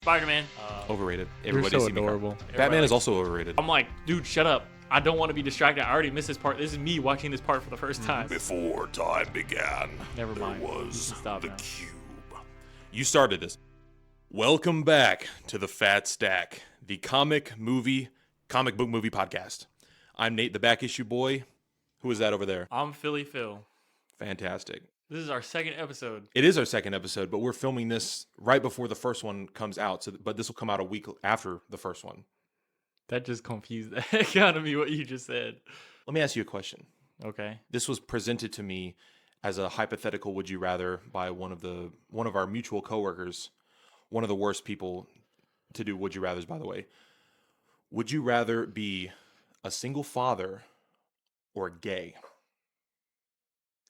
Spider-Man. Overrated. You're Everybody so see me. adorable. Batman Everybody is also overrated. I'm like, dude, shut up. I don't want to be distracted. I already missed this part. This is me watching this part for the first time. Before time began, Never mind. there You was can stop the now. cube. You started this. Welcome back to the Fat Stack, the comic book movie podcast. I'm Nate, the back issue boy. Who is that over there? I'm Philly Phil. Fantastic. This is our second episode. It is our second episode, but we're filming this right before the first one comes out. But this will come out a week after the first one. That just confused the heck out of me, what you just said. Let me ask you a question. Okay. This was presented to me as a hypothetical would you rather by one of our mutual coworkers, one of the worst people to do would you rathers, by the way. Would you rather be a single father or gay?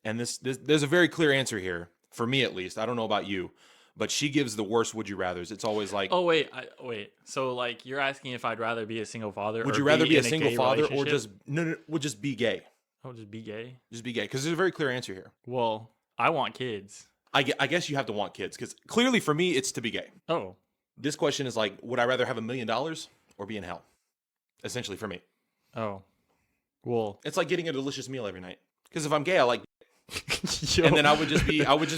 And this there's a very clear answer here, for me at least. I don't know about you, but she gives the worst would you rathers. It's always like, Oh, wait. So, like, you're asking if I'd rather be a single father would or you rather be a in single gay father or relationship? just be gay? Oh, just be gay? Just be gay, because there's a very clear answer here. Well, I want kids. I guess you have to want kids, because clearly for me, it's to be gay. Oh. This question is like, would I rather have $1 million or be in hell? Essentially for me. Oh. Well. It's like getting a delicious meal every night. Because if I'm gay, I like Yo. and then I would just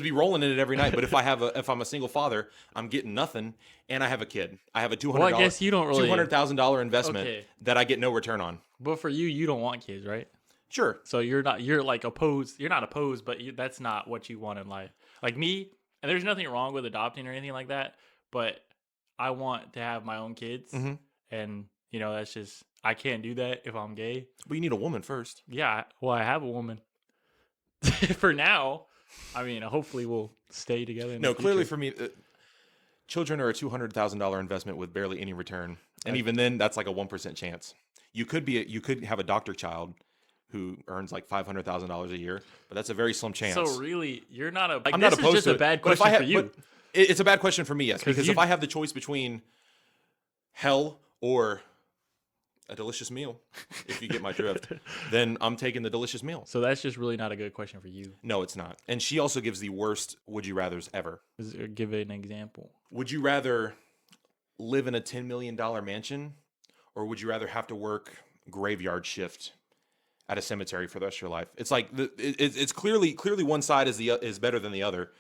be rolling in it every night. But if I'm a single father, I'm getting nothing, and I have a kid. I have a $200,000 Well, I guess you don't really... $200,000 investment Okay. that I get no return on. But for you don't want kids, right? Sure. So you're like opposed. You're not opposed, but that's not what you want in life. Like me, and there's nothing wrong with adopting or anything like that, but I want to have my own kids. Mhm. And, that's just, I can't do that if I'm gay. But you need a woman first. Yeah, well, I have a woman. For now, I mean, hopefully we'll stay together. No, clearly for me, children are a $200,000 investment with barely any return, and even then, that's like a 1% chance. You could have a doctor child who earns like $500,000 a year, but that's a very slim chance. So really, you're not a. Like, I'm this not opposed is just to a it, bad but if question I for you. but it's a bad question for me, yes, 'Cause because you- if I have the choice between hell or a delicious meal, if you get my drift, then I'm taking the delicious meal. So that's just really not a good question for you. No, it's not. And she also gives the worst would you rathers ever. Give it an example. Would you rather live in a $10 million mansion, or would you rather have to work graveyard shift at a cemetery for the rest of your life? It's like it's clearly one side is better than the other,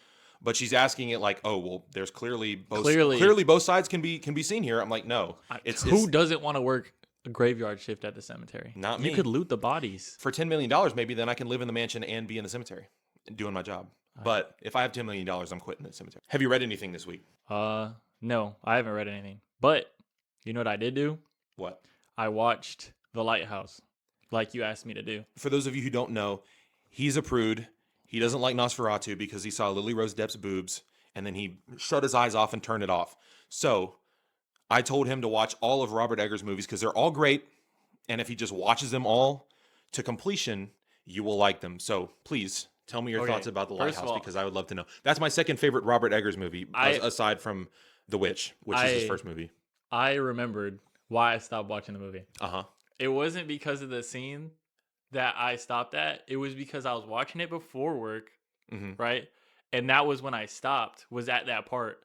but she's asking it like, oh well, there's clearly both sides can be seen here. I'm like, no, Who doesn't want to work a graveyard shift at the cemetery? Not You me. could loot the bodies. for $10 million maybe then I can live in the mansion and be in the cemetery doing my job. But if I have $10 million, I'm quitting the cemetery. Have you read anything this week? No, I haven't read anything. But you know what I did do? What? I watched The Lighthouse, like you asked me to do. For those of you who don't know, he's a prude. He doesn't like Nosferatu because he saw Lily Rose Depp's boobs and then he shut his eyes off and turned it off. So I told him to watch all of Robert Eggers' movies because they're all great. And if he just watches them all to completion, you will like them. So please tell me your thoughts about The First of Lighthouse all- because I would love to know. That's my second favorite Robert Eggers movie, aside from The Witch, which is his first movie. I remembered why I stopped watching the movie. Uh-huh. It wasn't because of the scene that I stopped at. It was because I was watching it before work, Mhm. right? And that was when I stopped, was at that part.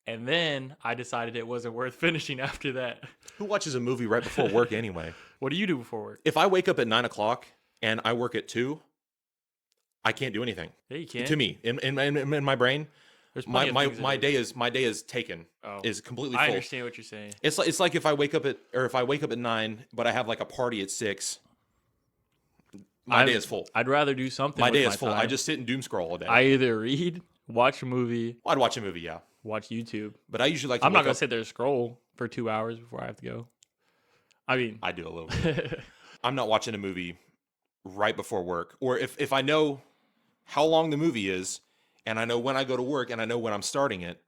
And then I decided it wasn't worth finishing after that. Who watches a movie right before work anyway? What do you do before work? If I wake up at 9 o'clock and I work at 2, I can't do anything. Yeah, you can. To me, in my brain, There's plenty of things to my do. day is taken. Oh. Is completely I full. understand what you're saying. It's like if I wake up at 9, but I have like a party at 6. My day is full. I'd rather do something. My with day is full. time. I just sit and doom scroll all day. I either read, watch a movie, I'd watch a movie, yeah, watch YouTube. but I usually like to I'm not wake gonna up- sit there and scroll for 2 hours before I have to go. I mean, I do a little bit. I'm not watching a movie right before work, or if I know how long the movie is, and I know when I go to work, and I know when I'm starting it.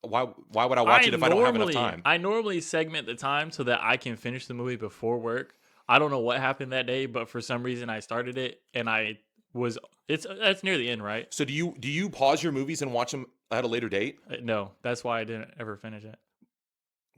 Why would I watch it if I don't have enough time? I normally segment the time so that I can finish the movie before work. I don't know what happened that day, but for some reason I started it and that's near the end, right? So do you pause your movies and watch them at a later date? No, that's why I didn't ever finish it.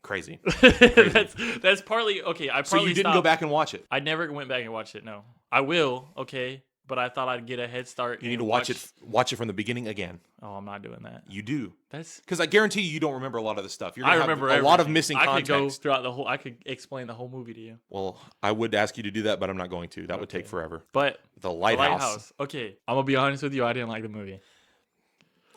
Crazy. That's partly okay. I So probably you didn't go back and watch it? I never went back and watched it. No, I will. Okay, but I thought I'd get a head start. You need and to watch it from the beginning again. Oh, I'm not doing that. You do. That's Because I guarantee you don't remember a lot of the stuff. You're I gonna remember have a lot of everything. missing I context. could go throughout the whole. I could explain the whole movie to you. Well, I would ask you to do that, but I'm not going to. That would take Okay. forever. But The The Lighthouse. Okay, I'm gonna be honest with you. I didn't like the movie.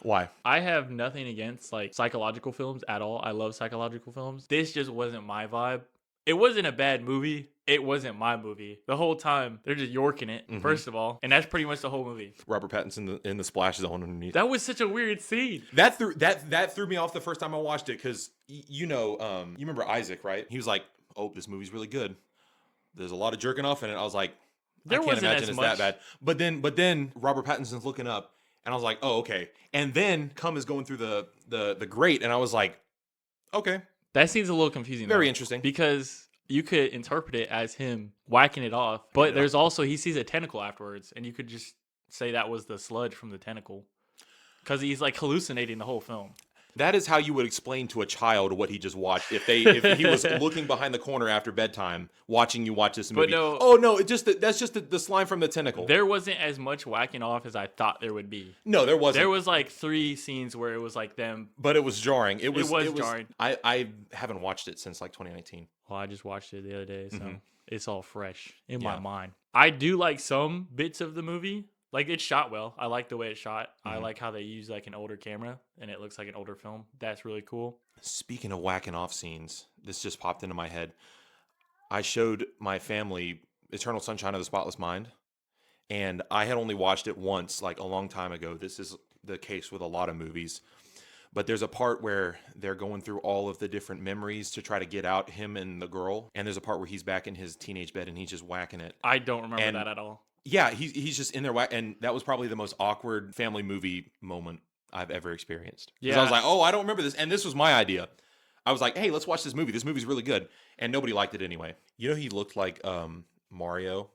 Why? I have nothing against like psychological films at all. I love psychological films. This just wasn't my vibe. It wasn't a bad movie. It wasn't my movie. The whole time they're just yorking it. First of all, and that's pretty much the whole movie. Robert Pattinson in the splash zone underneath. That was such a weird scene. That threw me off the first time I watched it because you remember Isaac, right? He was like, "Oh, this movie's really good. There's a lot of jerking off in it." I was like, There I can't wasn't imagine as it's much. that bad. But then Robert Pattinson's looking up, and I was like, "Oh, okay." And then Cum is going through the grate, and I was like, "Okay, That scene's a little confusing. very though, interesting." because you could interpret it as him whacking it off, but there's also he sees a tentacle afterwards, and you could just say that was the sludge from the tentacle, because he's like hallucinating the whole film. That is how you would explain to a child what he just watched if he was looking behind the corner after bedtime watching you watch this movie. no- Oh no, that's just the slime from the tentacle. There wasn't as much whacking off as I thought there would be. No, there wasn't. There was like 3 scenes where it was like them. But it was jarring. It was jarring. I haven't watched it since like 2019. Well, I just watched it the other day, so Mhm. it's all fresh in Yeah. my mind. I do like some bits of the movie. Like, it's shot well. I like the way it's shot. I Mhm. like how they use like an older camera and it looks like an older film. That's really cool. Speaking of whacking off scenes, this just popped into my head. I showed my family Eternal Sunshine of the Spotless Mind, and I had only watched it once, like a long time ago. This is the case with a lot of movies. But there's a part where they're going through all of the different memories to try to get out him and the girl. And there's a part where he's back in his teenage bed and he's just whacking it. I don't remember And- that at all. Yeah, he's just in there, and that was probably the most awkward family movie moment I've ever experienced. Because I was Yeah. like, oh, I don't remember this, and this was my idea. I was like, hey, let's watch this movie. This movie's really good, and nobody liked it anyway. You know, he looked like Mario,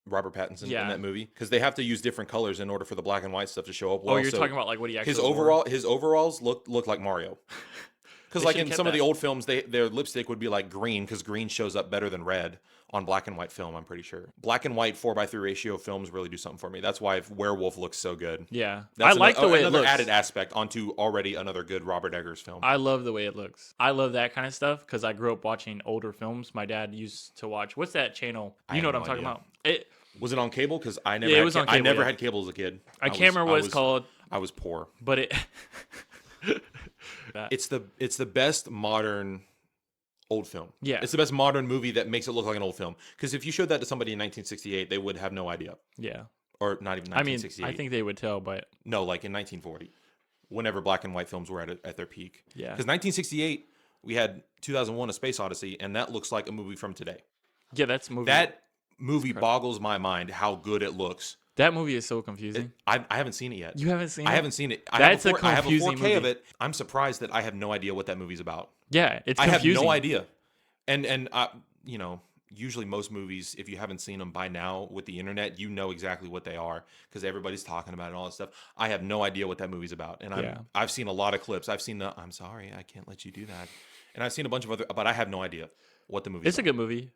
Robert Pattinson in Yeah. that movie, because they have to use different colors in order for the black and white stuff to show up. Oh, Well, you're so talking about like what he actually his overalls looked like Mario. Because They like should've in kept some of the that. old films, their lipstick would be like green because green shows up better than red on black and white film. I'm pretty sure black and white 4:3 ratio films really do something for me. That's why Werewolf looks so good. Yeah. That's I like the way it another looks. added aspect onto already another good Robert Eggers film. I love the way it looks. I love that kind of stuff because I grew up watching older films. My dad used to watch. What's that channel? I You know have what I'm no talking idea. about? Was it on cable? Because I never Yeah, it had was on I cable, never yeah. had cable as a kid. I can't remember what it's called, I was poor. but it. It's the best modern old film. Yeah. It's the best modern movie that makes it look like an old film. Because if you showed that to somebody in 1968, they would have no idea. Yeah. Or not even I mean, 1968. I think they would tell, but No, like in 1940, whenever black and white films were at their peak. yeah. Because 1968, we had 2001: A Space Odyssey, and that looks like a movie from today. Yeah, that's movie. That movie incredible. boggles my mind how good it looks. That movie is so confusing. I haven't seen it yet. You haven't seen it? I haven't seen it. That's a I have a confusing 4K of movie. it. I'm surprised that I have no idea what that movie's about. Yeah, it's I have confusing. no idea. And you know, usually most movies, if you haven't seen them by now with the internet, you know exactly what they are because everybody's talking about it and all that stuff. I have no idea what that movie's about. And Yeah. I've seen a lot of clips. I've seen I'm sorry, I can't let you do that. And I've seen a bunch of other, but I have no idea what the movie's It's a about. good movie.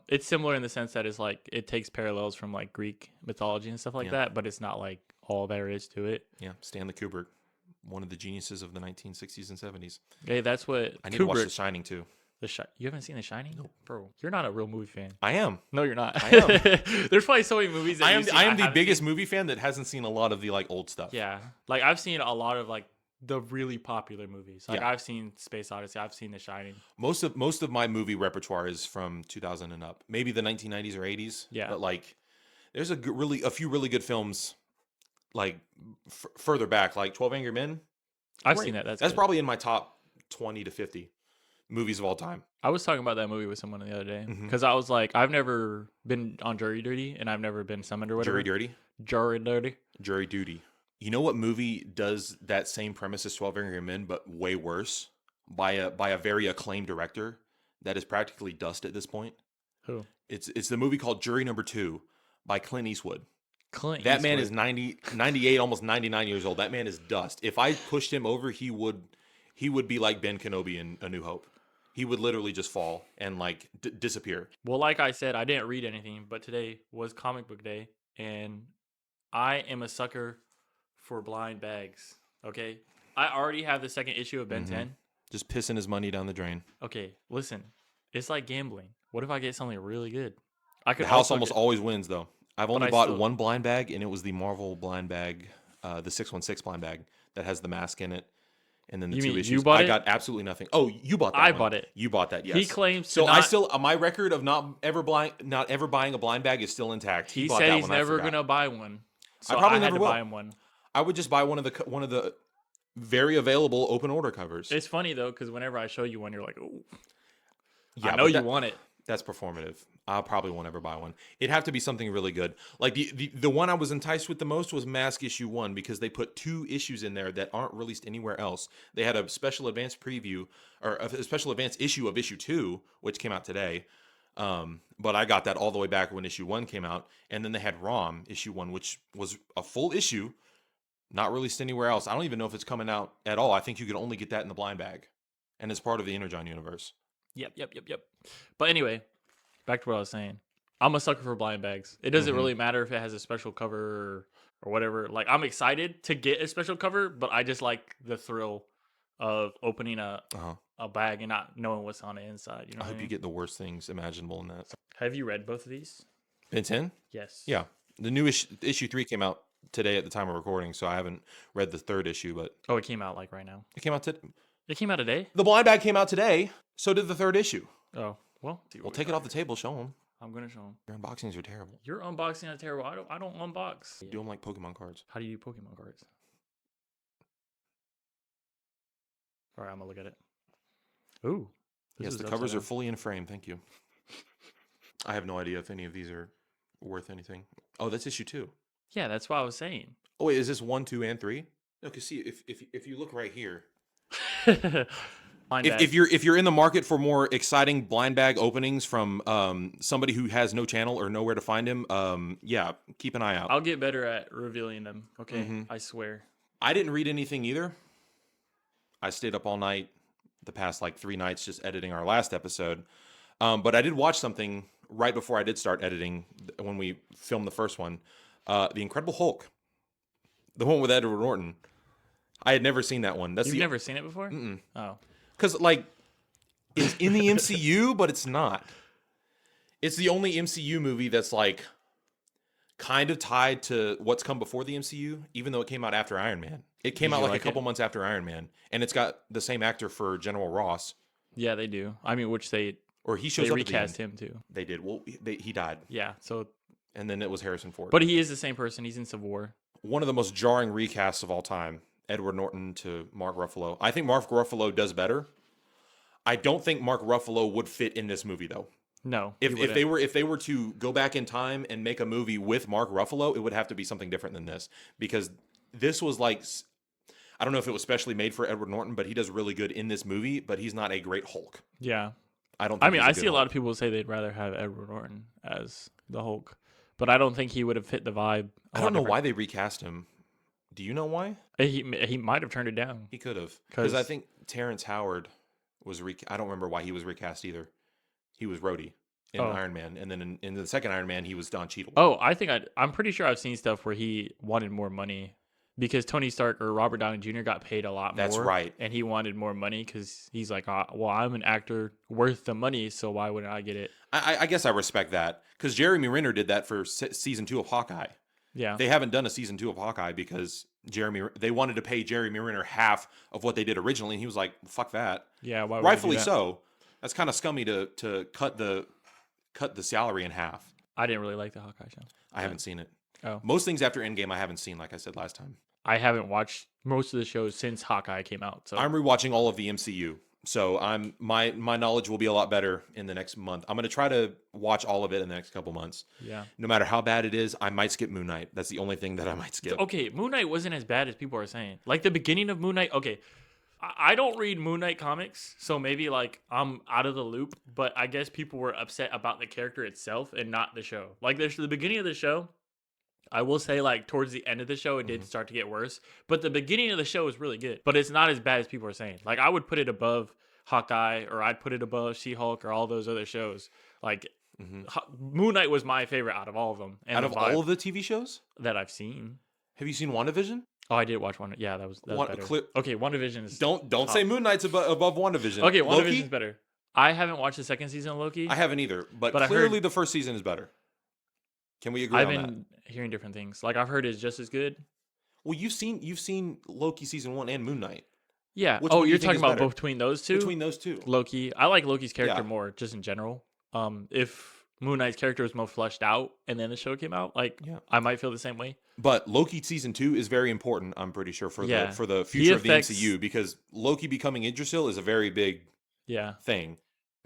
It's similar in the sense that it's like it takes parallels from like Greek mythology and stuff like Yeah. that, but it's not like all there is to it. Yeah, Stanley Kubrick, one of the geniuses of the 1960s and 70s. Hey, that's what I need to watch The Kubrick. Shining too. You haven't seen The Shining, bro? You're not a real movie fan. I am. No, you're not. I am. There's probably so many movies. That I am. you've seen I am the haven't biggest seen. movie fan that hasn't seen a lot of the like old stuff. Yeah, like I've seen a lot of like the really popular movies. Like Yeah. I've seen Space Odyssey. I've seen The Shining. Most of my movie repertoire is from 2000 and up. Maybe the 1990s or 80s. Yeah. But like, there's a few really good films, like further back, like 12 Angry Men. I've Great. seen that. That's That's good. probably in my top 20 to 50 movies of all time. I was talking about that movie with someone the other day Mhm. because I was like, I've never been on Jury Duty and I've never been summoned or whatever. Jury Dirty, Jury Duty. Jury Duty. You know what movie does that same premise as 12 Angry Men, but way worse by a very acclaimed director that is practically dust at this point? Who? It's the movie called Jury Number 2 by Clint Eastwood. Clint. That man Eastwood. is 98, almost 99 years old. That man is dust. If I pushed him over, he would be like Ben Kenobi in A New Hope. He would literally just fall and like disappear. Well, like I said, I didn't read anything, but today was comic book day, and I am a sucker for blind bags. Okay, I already have the second issue of Ben 10. Just pissing his money down the drain. Okay, listen, it's like gambling. What if I get something really good? I could The house also almost always wins, though. I've only I bought still- one blind bag, and it was the Marvel blind bag, the 616 blind bag that has the mask in it, and then the You two mean you issues. bought I it? got absolutely nothing. Oh, you bought that I one. bought it. You bought that, yes. He claims to so. I not- still my record of not ever buying a blind bag is still intact. He bought said that he's one, I never forgot. gonna buy one. So probably I had never to will. buy him one. I would just buy one of the very available open order covers. It's funny though, because whenever I show you one, you're like, "Oh, Yeah, I know but you that- want it." That's performative. I probably won't ever buy one. It'd have to be something really good. Like the one I was enticed with the most was Mask issue 1 because they put 2 issues in there that aren't released anywhere else. They had a special advance preview or a special advance issue of issue 2, which came out today. But I got that all the way back when issue 1 came out, and then they had ROM issue 1, which was a full issue, not released anywhere else. I don't even know if it's coming out at all. I think you could only get that in the blind bag, and it's part of the Energon universe. Yep. But anyway, back to what I was saying. I'm a sucker for blind bags. It doesn't really matter if it has a special cover or whatever. Like, I'm excited to get a special cover, but I just like the thrill of opening a bag and not knowing what's on the inside. You know I hope you get the worst things imaginable in that. Have you read both of these? Ben 10? Yes. Yeah. The new issue 3 came out today at the time of recording, so I haven't read the 3rd issue, but Oh, it came out like right now. it came out today. It came out today? The blind bag came out today, so did the 3rd issue. Oh, well. We'll take it off the table, show them. I'm going to show them. Your unboxings are terrible. Your unboxing is terrible. I don't unbox. Do them like Pokemon cards. How do you do Pokemon cards? All right, I'm going to look at it. Ooh. Yes, the covers are fully in frame. Thank you. I have no idea if any of these are worth anything. Oh, that's issue 2. Yeah, that's what I was saying. Oh, wait, is this 1, 2, and 3? No, because see, if you look right here, Blind bag. if you're in the market for more exciting blind bag openings from somebody who has no channel or nowhere to find him, yeah, keep an eye out. I'll get better at revealing them. Okay, I swear. I didn't read anything either. I stayed up all night the past like 3 nights just editing our last episode. But I did watch something right before I did start editing when we filmed the first one. The Incredible Hulk. The one with Edward Norton. I had never seen that one. You've never seen it before? Mm-mm. Oh. Because, like, it's in the MCU, but it's not. It's the only MCU movie that's, like, kind of tied to what's come before the MCU, even though it came out after Iron Man. It came out like a couple months after Iron Man, and it's got the same actor for General Ross. Yeah, they do. I mean, which they shows up recast him too. They did. Well, he died. Yeah. So, and then it was Harrison Ford. but he is the same person. He's in Civil War. One of the most jarring recasts of all time. Edward Norton to Mark Ruffalo. I think Mark Ruffalo does better. I don't think Mark Ruffalo would fit in this movie though. No. If they were to go back in time and make a movie with Mark Ruffalo, it would have to be something different than this, because this was like, I don't know if it was specially made for Edward Norton, but he does really good in this movie, but he's not a great Hulk. Yeah. I mean, I see a lot of people say they'd rather have Edward Norton as the Hulk, but I don't think he would have fit the vibe. I don't know why they recast him. Do you know why? He might have turned it down. He could have, because I think Terrence Howard was I don't remember why he was recast either. He was Rhodey in Iron Man, and then in the second Iron Man, he was Don Cheadle. Oh, I'm pretty sure I've seen stuff where he wanted more money because Tony Stark or Robert Downey Jr. got paid a lot more. That's right. And he wanted more money because he's like, well, I'm an actor worth the money, so why wouldn't I get it? I guess I respect that, because Jeremy Renner did that for season 2 of Hawkeye. Yeah. They haven't done a season 2 of Hawkeye because they wanted to pay Jeremy Renner half of what they did originally, and he was like, fuck that. Yeah, why would rightfully you do that? so. That's kind of scummy to cut the salary in half. I didn't really like the Hawkeye show. I haven't seen it. Oh. Most things after Endgame I haven't seen, like I said last time. I haven't watched most of the shows since Hawkeye came out. So I'm rewatching all of the MCU. So my knowledge will be a lot better in the next month. I'm going to try to watch all of it in the next couple months. Yeah. No matter how bad it is, I might skip Moon Knight. That's the only thing that I might skip. Okay, Moon Knight wasn't as bad as people are saying. Like the beginning of Moon Knight. Okay, I don't read Moon Knight comics, so maybe like I'm out of the loop. But I guess people were upset about the character itself and not the show. Like the beginning of the show, I will say like towards the end of the show, it did start to get worse. But the beginning of the show is really good. But it's not as bad as people are saying. Like I would put it above Hawkeye, or I'd put it above She-Hulk or all those other shows. Like Hmm. Moon Knight was my favorite out of all of them, and Out the of all vibe of the TV shows, that I've seen. have you seen WandaVision? Oh, I did watch one. Yeah, that was better. Okay, WandaVision is Don't say top. Moon Knight's above WandaVision. Okay, WandaVision is Loki, better. I haven't watched the second season of Loki, I haven't either, but but I clearly heard the first season is better. Can we agree I've on that? been hearing different things. Like I've heard it's just as good. Well, you've seen Loki season 1 and Moon Knight. Yeah. Which Oh, one do you you're think talking is about better? between those two? Between those two. Loki. I like Loki's character Yeah. more, just in general. If Moon Knight's character was more fleshed out, and then the show came out, like Yeah. I might feel the same way. But Loki season 2 is very important, I'm pretty sure, for Yeah. the He future of the affects- MCU, because Loki becoming Yggdrasil is a very big Yeah. thing.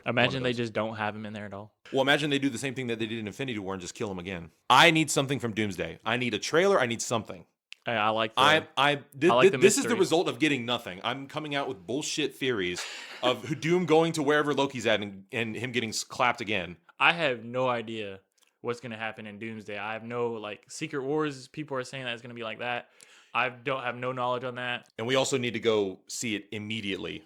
Imagine they those. just don't have him in there at all. Well, imagine they do the same thing that they did in Infinity War and just kill him again. I need something from Doomsday. I need a trailer. I need something. I like. The, This the is the mystery. result of getting nothing. I'm coming out with bullshit theories of Doom going to wherever Loki's at and him getting clapped again. I have no idea what's gonna happen in Doomsday. I have no Secret Wars. People are saying that it's gonna be like that. I don't have no knowledge on that. And we also need to go see it immediately.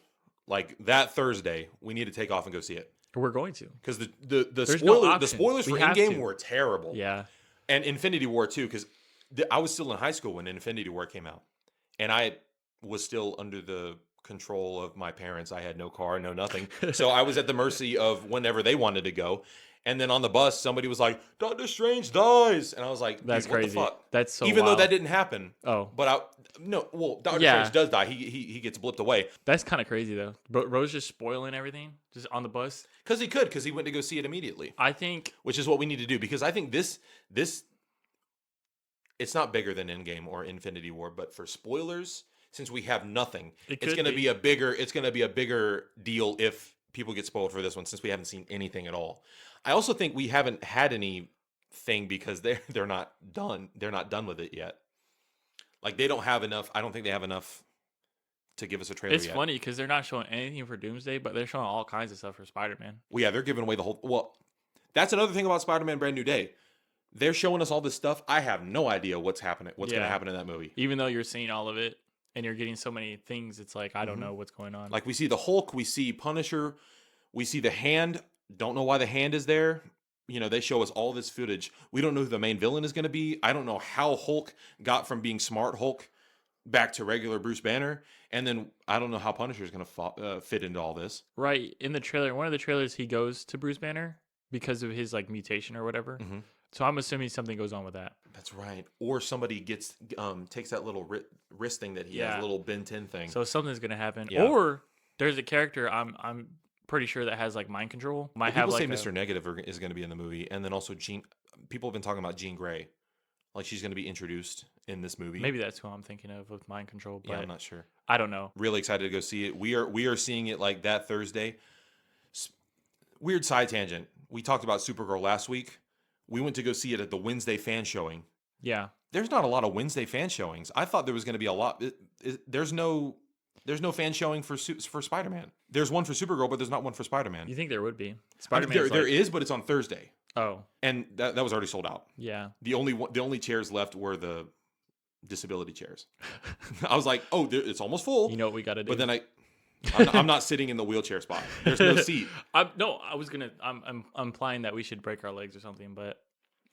Like that Thursday, we need to take off and go see it. We're going to. Because the There's no option. spoilers We for have Endgame to. were terrible. Yeah. And Infinity War too, because I was still in high school when Infinity War came out, and I was still under the control of my parents. I had no car, no nothing, so I was at the mercy of whenever they wanted to go. And then on the bus, somebody was like, "Doctor Strange dies," and I was like, That's "Dude, what crazy. the fuck?" That's so. Even though wild. that didn't happen. Oh, But Doctor Yeah. Strange does die. He gets blipped away that's kind of crazy though. But Rose just spoiling everything just on the bus. because he went to go see it immediately, I think. which is what we need to do, because I think this it's not bigger than Endgame or Infinity War, but for spoilers, since we have nothing, It it's could going to be. be a bigger deal if people get spoiled for this one, since we haven't seen anything at all. I also think we haven't had anything because they're not done. They're not done with it yet. Like they don't have enough. I don't think they have enough to give us a trailer It's yet. funny because they're not showing anything for Doomsday, but they're showing all kinds of stuff for Spider-Man. Well, yeah, they're giving away the whole. Well, that's another thing about Spider-Man: Brand New Day. They're showing us all this stuff. I have no idea what's happening. What's going to Yeah. happen in that movie? Even though you're seeing all of it and you're getting so many things, it's like I don't Mhm. know what's going on. Like we see the Hulk, we see Punisher, we see the Hand. Don't know why the Hand is there. They show us all this footage. We don't know who the main villain is going to be. I don't know how Hulk got from being smart Hulk back to regular Bruce Banner. And then I don't know how Punisher is going to fit into all this. Right in the trailer, one of the trailers, he goes to Bruce Banner because of his mutation or whatever. Mhm. So I'm assuming something goes on with that. That's right. Or somebody takes that little wrist thing that he has, Yeah. a little Ben 10 thing. So something's gonna happen. Yeah. Or there's a character I'm pretty sure that has mind control. Might have People say a- Mr. Negative is going to be in the movie, and then also People have been talking about Jean Grey, like she's going to be introduced in this movie. Maybe that's who I'm thinking of with mind control, but Yeah, I'm not sure. I don't know. Really excited to go see it. We are seeing it like that Thursday. Weird side tangent. We talked about Supergirl last week. We went to go see it at the Wednesday fan showing. Yeah. There's not a lot of Wednesday fan showings. I thought there was going to be a lot. There's no fan showing for Spider-Man. There's one for Supergirl, but there's not one for Spider-Man. You think there would be? I mean, Spider-Man. there is, but it's on Thursday, Oh, and that was already sold out. yeah. The only chairs left were the disability chairs. I was like, oh, it's almost full. You know what we got to do? But then I'm not sitting in the wheelchair spot. There's no seat. I'm implying that we should break our legs or something, but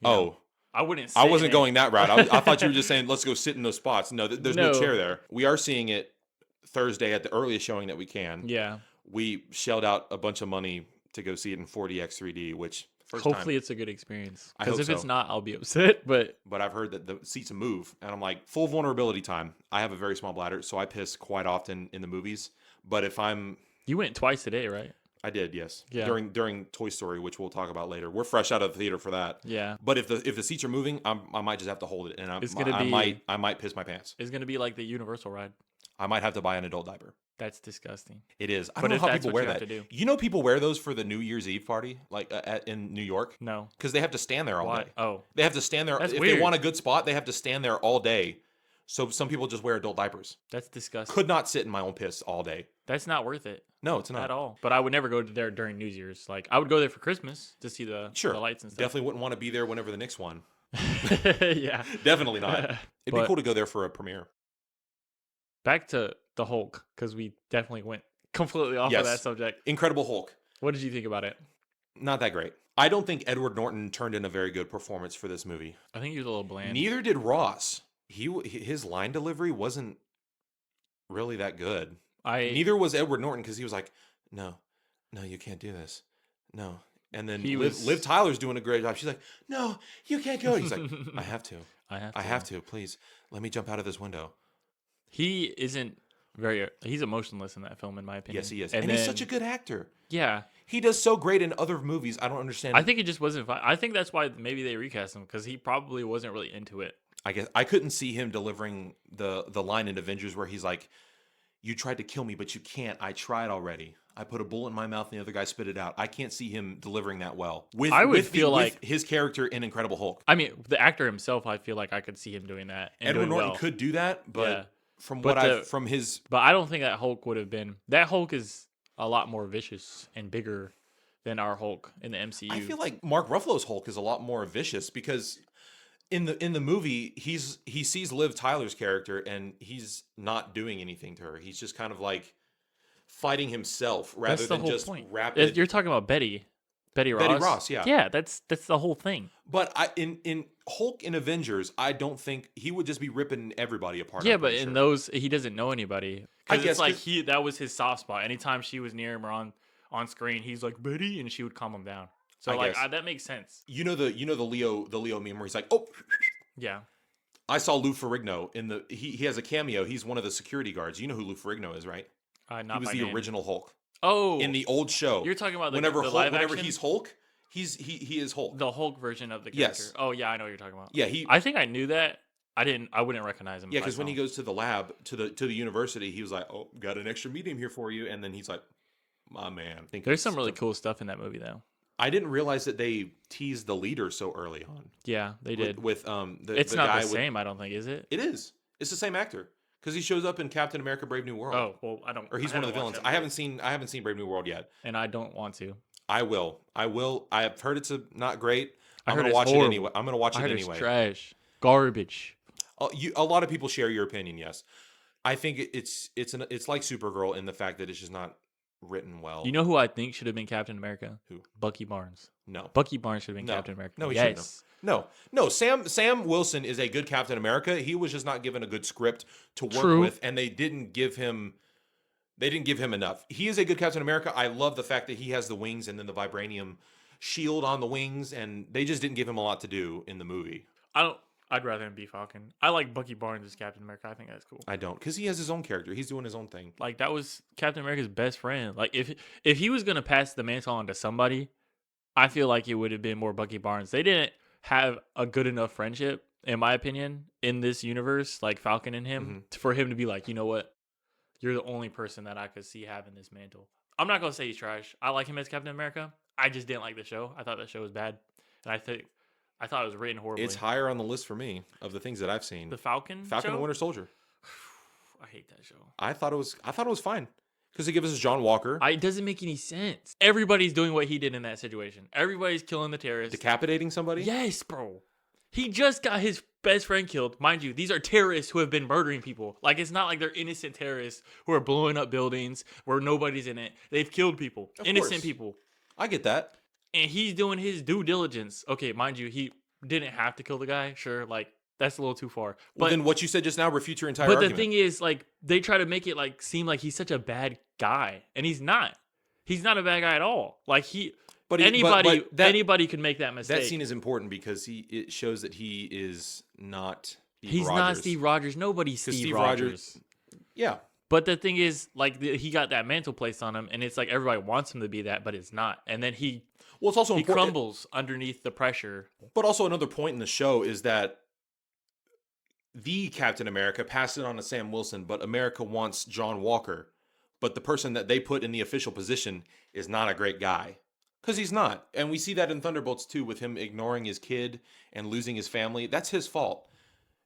you know, Oh, I wouldn't. I sit wasn't in it. going that route. I thought you were just saying, let's go sit in those spots. No, there's no No. chair there. We are seeing it Thursday at the earliest showing that we can. Yeah. We shelled out a bunch of money to go see it in 4DX 3D, which Hopefully it's a good experience. I Because hope if it's so. not, I'll be upset. But But I've heard that the seats move, and I'm like, full vulnerability time. I have a very small bladder, so I piss quite often in the movies. But if you went twice today, right? I did, yes. Yeah. During Toy Story, which we'll talk about later. We're fresh out of the theater for that. Yeah. But if the seats are moving, I might just have to hold it, and I might piss my pants. It's gonna be like the Universal ride. I might have to buy an adult diaper. That's disgusting. It is. I But don't know if how that's people what wear you have that. to do. You know, people wear those for the New Year's Eve party, like in New York, No. because they have to stand there all Why? day. Oh. They have to stand there. That's If weird. they want a good spot, they have to stand there all day. So some people just wear adult diapers. That's disgusting. Could not sit in my own piss all day. That's not worth it No, it's not. at all. But I would never go there during New Year's. Like I would go there for Christmas to see the lights and stuff. Definitely wouldn't want to be there whenever the Knicks won. Yeah. Definitely not. It'd be But- cool to go there for a premiere. Back to the Hulk, because we definitely went completely off of that Yes. subject. Incredible Hulk. What did you think about it? Not that great. I don't think Edward Norton turned in a very good performance for this movie. I think he was a little bland. Neither did Ross. His line delivery wasn't really that good. Neither was Edward Norton because he was like, no, you can't do this. No. And then Liv Tyler's doing a great job. She's like, no, you can't go. He's like, I have to. I have to. Please, let me jump out of this window. He isn't he's emotionless in that film, in my opinion. Yes, he is. And he's such a good actor. Yeah. He does so great in other movies. I don't understand. I think it just wasn't fun. I think that's why maybe they recast him, because he probably wasn't really into it. I guess I couldn't see him delivering the line in Avengers where he's like, you tried to kill me, but you can't. I tried already. I put a bullet in my mouth and the other guy spit it out. I can't see him delivering that well. With his character in Incredible Hulk. I mean, the actor himself, I feel like I could see him doing that. Edward Norton could do that, but yeah. But I don't think that Hulk would have been. That Hulk is a lot more vicious and bigger than our Hulk in the MCU. I feel like Mark Ruffalo's Hulk is a lot more vicious because in the movie he sees Liv Tyler's character and he's not doing anything to her. He's just kind of like fighting himself rather than just rapid. You're talking about Betty Ross. Betty Ross, yeah. Yeah, that's the whole thing. But in Hulk in Avengers, I don't think he would just be ripping everybody apart. Yeah, but in those, he doesn't know anybody. Because it's like that was his soft spot. Anytime she was near him or on screen, he's like, Betty, and she would calm him down. So that makes sense. You know the Leo meme where he's like, oh, yeah. I saw Lou Ferrigno he has a cameo. He's one of the security guards. You know who Lou Ferrigno is, right? Not he was the original Hulk. Oh, in the old show. You're talking about whenever action? he's Hulk, he is Hulk. The Hulk version of the character. Yes. Oh yeah, I know what you're talking about. Yeah, I think I knew that. I wouldn't recognize him. Yeah, because when he goes to the lab to the university, he was like, "Oh, got an extra medium here for you," and then he's like, "My man." There's some really cool stuff in that movie, though. I didn't realize that they teased the leader so early on. Yeah, they did. It's not guy the same, I don't think, is it? It is. It's the same actor because he shows up in Captain America: Brave New World. Oh well, I don't. Or he's one of the villains. I haven't seen Brave New World yet, and I don't want to. I will. I've heard it's not great. I'm gonna watch it anyway. It's trash, garbage. A lot of people share your opinion. Yes, I think it's like Supergirl in the fact that it's just not written well. You know who I think should have been Captain America? Who? Bucky Barnes. No, Bucky Barnes should have been Captain America. No, he shouldn't have. No. Sam Wilson is a good Captain America. He was just not given a good script to work with, and they didn't give him enough. He is a good Captain America. I love the fact that he has the wings and then the vibranium shield on the wings, and they just didn't give him a lot to do in the movie. I'd rather him be Falcon. I like Bucky Barnes as Captain America. I think that's cool. I don't, because he has his own character. He's doing his own thing. Like, that was Captain America's best friend. Like, if he was going to pass the mantle on to somebody, I feel like it would have been more Bucky Barnes. They didn't have a good enough friendship, in my opinion, in this universe, like Falcon and him, for him to be like, you know what? You're the only person that I could see having this mantle. I'm not going to say he's trash. I like him as Captain America. I just didn't like the show. I thought the show was bad. And I thought it was written horribly. It's higher on the list for me of the things that I've seen. The Falcon show? and Winter Soldier. I hate that show. I thought it was fine because it gives us John Walker. It doesn't make any sense. Everybody's doing what he did in that situation. Everybody's killing the terrorists. Decapitating somebody? Yes, bro. He just got his best friend killed. Mind you, these are terrorists who have been murdering people. Like, it's not like they're innocent terrorists who are blowing up buildings where nobody's in it. They've killed people. Innocent people. I get that. And he's doing his due diligence. Okay, mind you, he didn't have to kill the guy. Sure, like, that's a little too far. But then what you said just now refutes your entire argument. But the thing is, like, they try to make it like seem like he's such a bad guy, and he's not. He's not a bad guy at all. Like, anybody could make that mistake. That scene is important because it shows that he is not He's not Steve Rogers. Nobody's Steve Rogers. Yeah. But the thing is, like, he got that mantle placed on him, and it's like everybody wants him to be that, but it's not. And then it's also he crumbles underneath the pressure. But also another point in the show is that the Captain America passed it on to Sam Wilson, but America wants John Walker. But the person that they put in the official position is not a great guy. Because he's not. And we see that in Thunderbolts too, with him ignoring his kid and losing his family. That's his fault.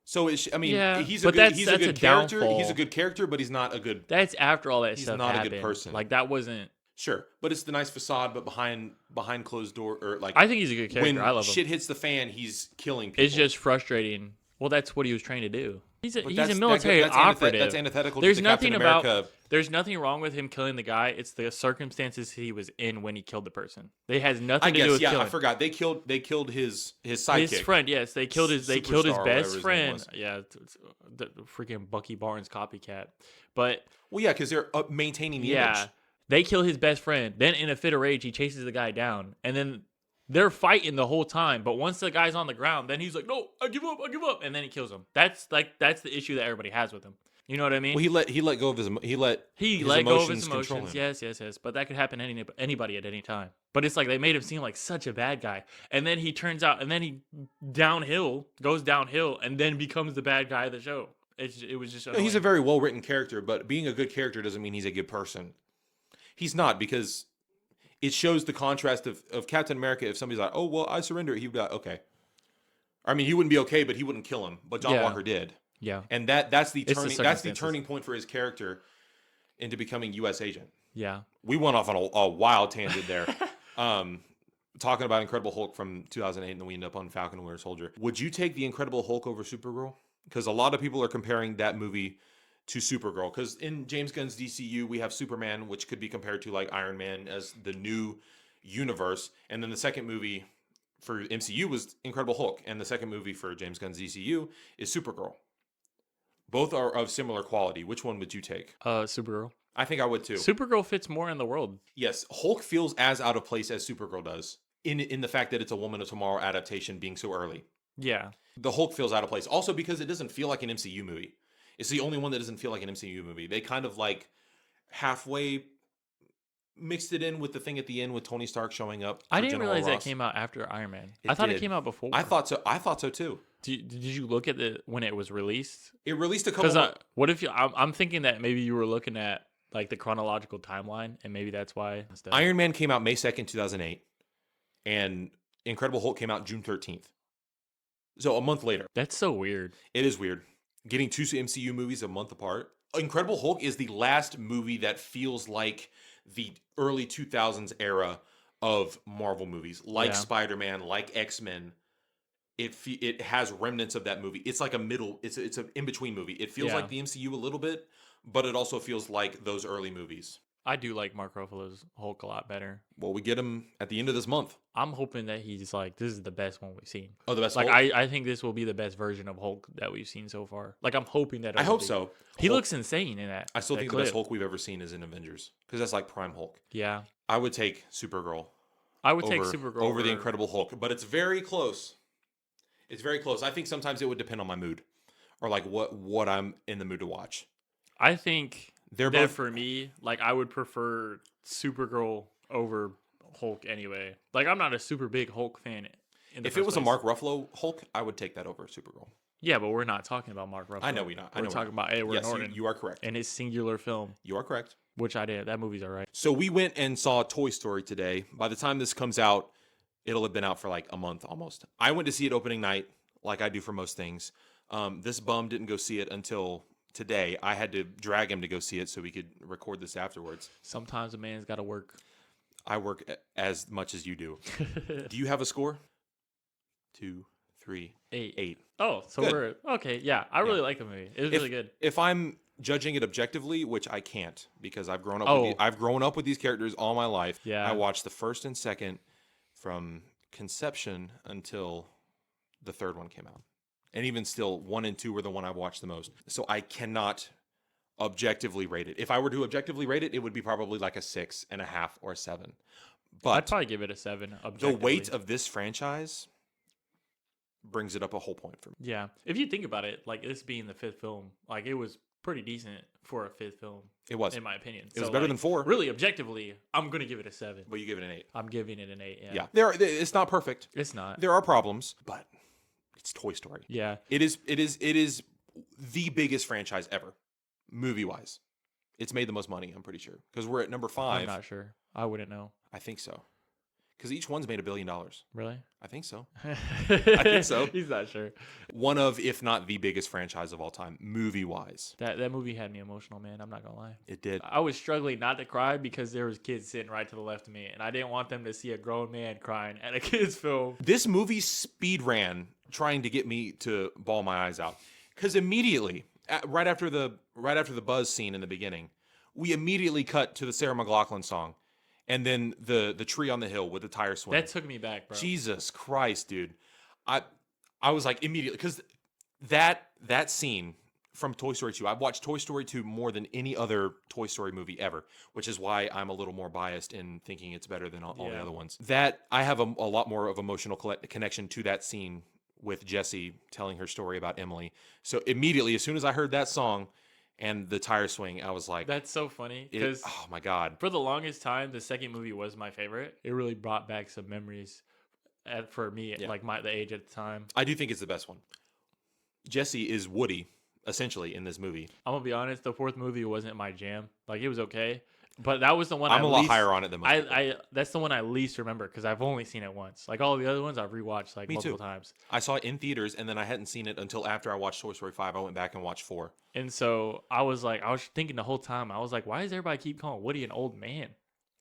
So he's a good character. Downfall. He's a good character, but he's not a good. That's after all that stuff happened. He's not a good person. Like, that wasn't. Sure, but it's the nice facade. But behind closed door, or like, I think he's a good character. I love him. When shit hits the fan, he's killing people. It's just frustrating. Well, that's what he was trained to do. He's a military operative. That's antithetical. There's to nothing Captain America There's nothing wrong with him killing the guy. It's the circumstances he was in when he killed the person. It has I nothing to do guess, with yeah, killing. I forgot. They killed his His sidekick. friend, yes, they killed his Superstar, whatever best his name friend. was. Yeah, it's the freaking Bucky Barnes copycat. But Well, yeah, because they're maintaining the yeah, image. they kill his best friend. Then in a fit of rage, he chases the guy down, and then they're fighting the whole time. But once the guy's on the ground, then he's like, "No, I give up, and then he kills him. That's the issue that everybody has with him. You know what I mean? Well, he let go of his he let He his let go of his control emotions. him. Yes. But that could happen to anybody at any time. But it's like they made him seem like such a bad guy, and then he turns out, and then he goes downhill, and then becomes the bad guy of the show. It was just No, he's a very well written character, but being a good character doesn't mean he's a good person. He's not, because it shows the contrast of Captain America. If somebody's like, "Oh well, I surrender," he'd be like, "Okay." I mean, he wouldn't be okay, but he wouldn't kill him. But John Yeah. Walker did. yeah And that's the It's the turning circumstances. point for his character into becoming U.S. agent. yeah. We went off on a wild tangent there, talking about Incredible Hulk from 2008, and then we end up on Falcon and Winter Soldier. Would you take the Incredible Hulk over Supergirl? Because a lot of people are comparing that movie to Supergirl. Because in James Gunn's DCU, we have Superman, which could be compared to like Iron Man as the new universe, and then the second movie for MCU was Incredible Hulk, and the second movie for James Gunn's DCU is Supergirl. Both are of similar quality. Which one would you take? Supergirl. I think I would too. Supergirl fits more in the world. Yes, Hulk feels as out of place as Supergirl does in the fact that it's a Woman of Tomorrow adaptation being so early. Yeah. The Hulk feels out of place. Also because it doesn't feel like an MCU movie. It's the only one that doesn't feel like an MCU movie. They kind of like halfway mixed it in with the thing at the end with Tony Stark showing up. I didn't General realize Ross. that came out after Iron Man. It I thought it did. came out before. I thought so too. Did you look at when it was released? It released a couple. Because what if I'm thinking that maybe you were looking at like the chronological timeline, and maybe that's why. Iron Man came out May 2nd, 2008, and Incredible Hulk came out June 13th. So a month later. That's so weird. It is weird. Getting two MCU movies a month apart. Incredible Hulk is the last movie that feels like the early 2000s era of Marvel movies, like Yeah. Spider-Man, like X-Men. It has remnants of that movie. It's like a middle. It's an in-between movie. It feels Yeah. like the MCU a little bit, but it also feels like those early movies. I do like Mark Ruffalo's Hulk a lot better. Well, we get him at the end of this month. I'm hoping that he's like, this is the best one we've seen. Oh, the best Like Hulk? I think this will be the best version of Hulk that we've seen so far. Like I'm hoping that. I it hope will be. so. He Hulk- looks insane in that. I still that think the best clip. Hulk we've ever seen is in Avengers, because that's like prime Hulk. Yeah, I would take Supergirl. I would over, take Supergirl over the Incredible Hulk, but it's very close. It's very close. I think sometimes it would depend on my mood, or like what I'm in the mood to watch. I think They're that both for me, like I would prefer Supergirl over Hulk anyway. Like I'm not a super big Hulk fan. If it was a Mark Ruffalo Hulk, I would take that over Supergirl. Yeah, but we're not talking about Mark Ruffalo. I know we're not. We're talking about Edward Yes, Norton you are correct. and his singular film, You are correct. which I did. That movie's alright. So we went and saw Toy Story today. By the time this comes out, it'll have been out for like a month almost. I went to see it opening night, like I do for most things. This bum didn't go see it until today. I had to drag him to go see it so we could record this afterwards. Sometimes a man's got to work. I work as much as you do. Do you have a score? 2, 3, 8. 8. Oh, so Good. we're okay. Yeah, I really like the movie. It was really good. If I'm judging it objectively, which I can't because I've grown up. Oh. I've grown up with these characters all my life. Yeah. I watched the first and second from conception until the third one came out, and even still, 1 and 2 were the one I watched the most. So I cannot objectively rate it. If I were to objectively rate it, it would be probably like a 6.5 or a 7. I'd But probably give it a 7. the Objectively. weight of this franchise brings it up a whole point for me. Yeah, if you think about it, like this being the 5th film, like it was pretty decent for a 5th film. It was. in my opinion. It was better than 4. Really, objectively, I'm gonna give it a 7. But you give it an 8. I'm giving it an 8. Yeah. It's not perfect. It's not. There are problems, but it's Toy Story. Yeah, It is the biggest franchise ever, movie-wise. It's made the most money, I'm pretty sure. Because we're at number 5. I'm not sure. I wouldn't know. I think so. Because each one's made $1 billion. Really? I think so. I think so. He's not sure. One of, if not the biggest franchise of all time, movie-wise. That movie had me emotional, man. I'm not gonna lie. It did. I was struggling not to cry because there was kids sitting right to the left of me, and I didn't want them to see a grown man crying at a kid's film. This movie speed ran trying to get me to bawl my eyes out. Because immediately, right after the buzz scene in the beginning, we immediately cut to the Sarah McLachlan song, and then the tree on the hill with the tire swing. That took me back, bro. Jesus Christ, dude! I I was like immediately because that scene from Toy Story 2. I've watched Toy Story 2 more than any other Toy Story movie ever, which is why I'm a little more biased in thinking it's better than all the other ones. That I have a lot more of emotional connection to that scene with Jessie telling her story about Emily. So immediately, as soon as I heard that song and the tire swing, I was like, That's so funny because oh my God. for the longest time, the second movie was my favorite. It really brought back some memories for me, like the age at the time. I do think it's the best one. Jessie is Woody, essentially, in this movie. I'm gonna be honest, the fourth movie wasn't my jam. Like, it was okay, but that was the one I'm a lot higher on it than most people. I that's the one I least remember because I've only seen it once. Like, all the other ones I've rewatched like multiple times. I saw it in theaters, and then I hadn't seen it until after I watched Toy Story 5. I went back and watched 4. And so I was thinking the whole time, I was like, why does everybody keep calling Woody an old man?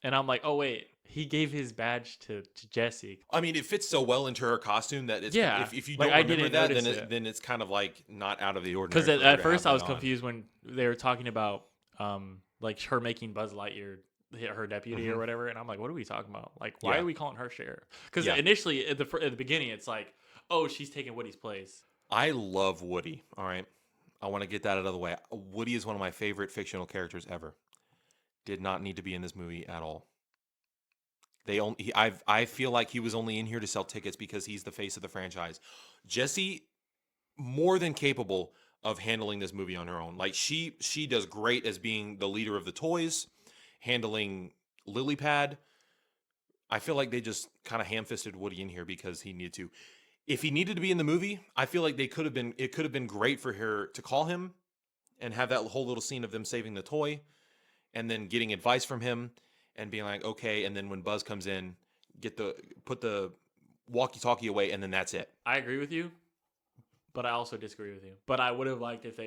And I'm like, oh wait, he gave his badge to Jessie. I mean, it fits so well into her costume that it's, if you like, don't remember that, then it's kind of like not out of the ordinary. Because at first I was confused when they were talking about like her making Buzz Lightyear her deputy or whatever, and I'm like, what are we talking about? Like, why are we calling her sheriff? Because initially at the beginning, it's like, oh, she's taking Woody's place. I love Woody. All right, I want to get that out of the way. Woody is one of my favorite fictional characters ever. Did not need to be in this movie at all. I feel like he was only in here to sell tickets because he's the face of the franchise. Jessie, more than capable of handling this movie on her own. Like, she does great as being the leader of the toys, handling Lily Pad. I feel like they just kind of ham-fisted Woody in here because he needed to. If he needed to be in the movie, I feel like it could have been great for her to call him and have that whole little scene of them saving the toy and then getting advice from him and being like, okay, and then when Buzz comes in, put the walkie-talkie away, and then that's it. I agree with you, but I also disagree with you. But I would have liked if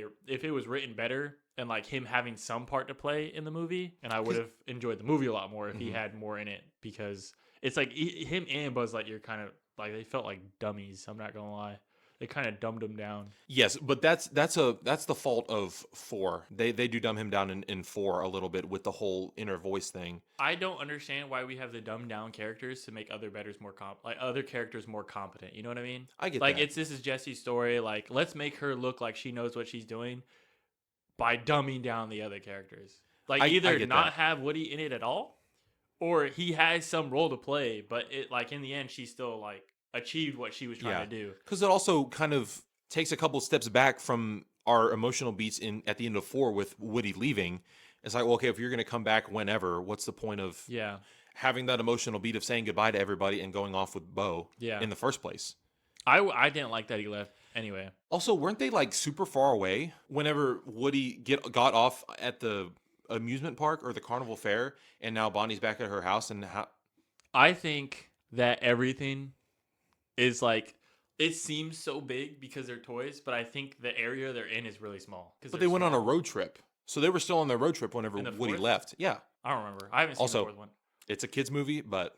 it was written better and like him having some part to play in the movie, and I would have enjoyed the movie a lot more if he had more in it, because it's like him and Buzz Lightyear kind of like they felt like dummies. I'm not gonna lie. They kind of dumbed him down. Yes, but that's the fault of 4. They do dumb him down in 4 a little bit with the whole inner voice thing. I don't understand why we have the dumbed down characters to make other characters more competent. You know what I mean? I get like that. this is Jessie's story. Like, let's make her look like she knows what she's doing by dumbing down the other characters. Like, either not have Woody in it at all, or he has some role to play, but it like in the end she's still like achieved what she was trying to do. Because it also kind of takes a couple steps back from our emotional beats at the end of 4 with Woody leaving. It's like, well, okay, if you're going to come back whenever, what's the point of having that emotional beat of saying goodbye to everybody and going off with Bo in the first place? I didn't like that he left anyway. Also, weren't they like super far away whenever Woody got off at the amusement park or the carnival fair, and now Bonnie's back at her house? And I think that everything is like, it seems so big because they're toys, but I think the area they're in is really small. But they went on a road trip, so they were still on their road trip whenever Woody left. Yeah, I don't remember. I haven't seen the fourth one. It's a kids movie, but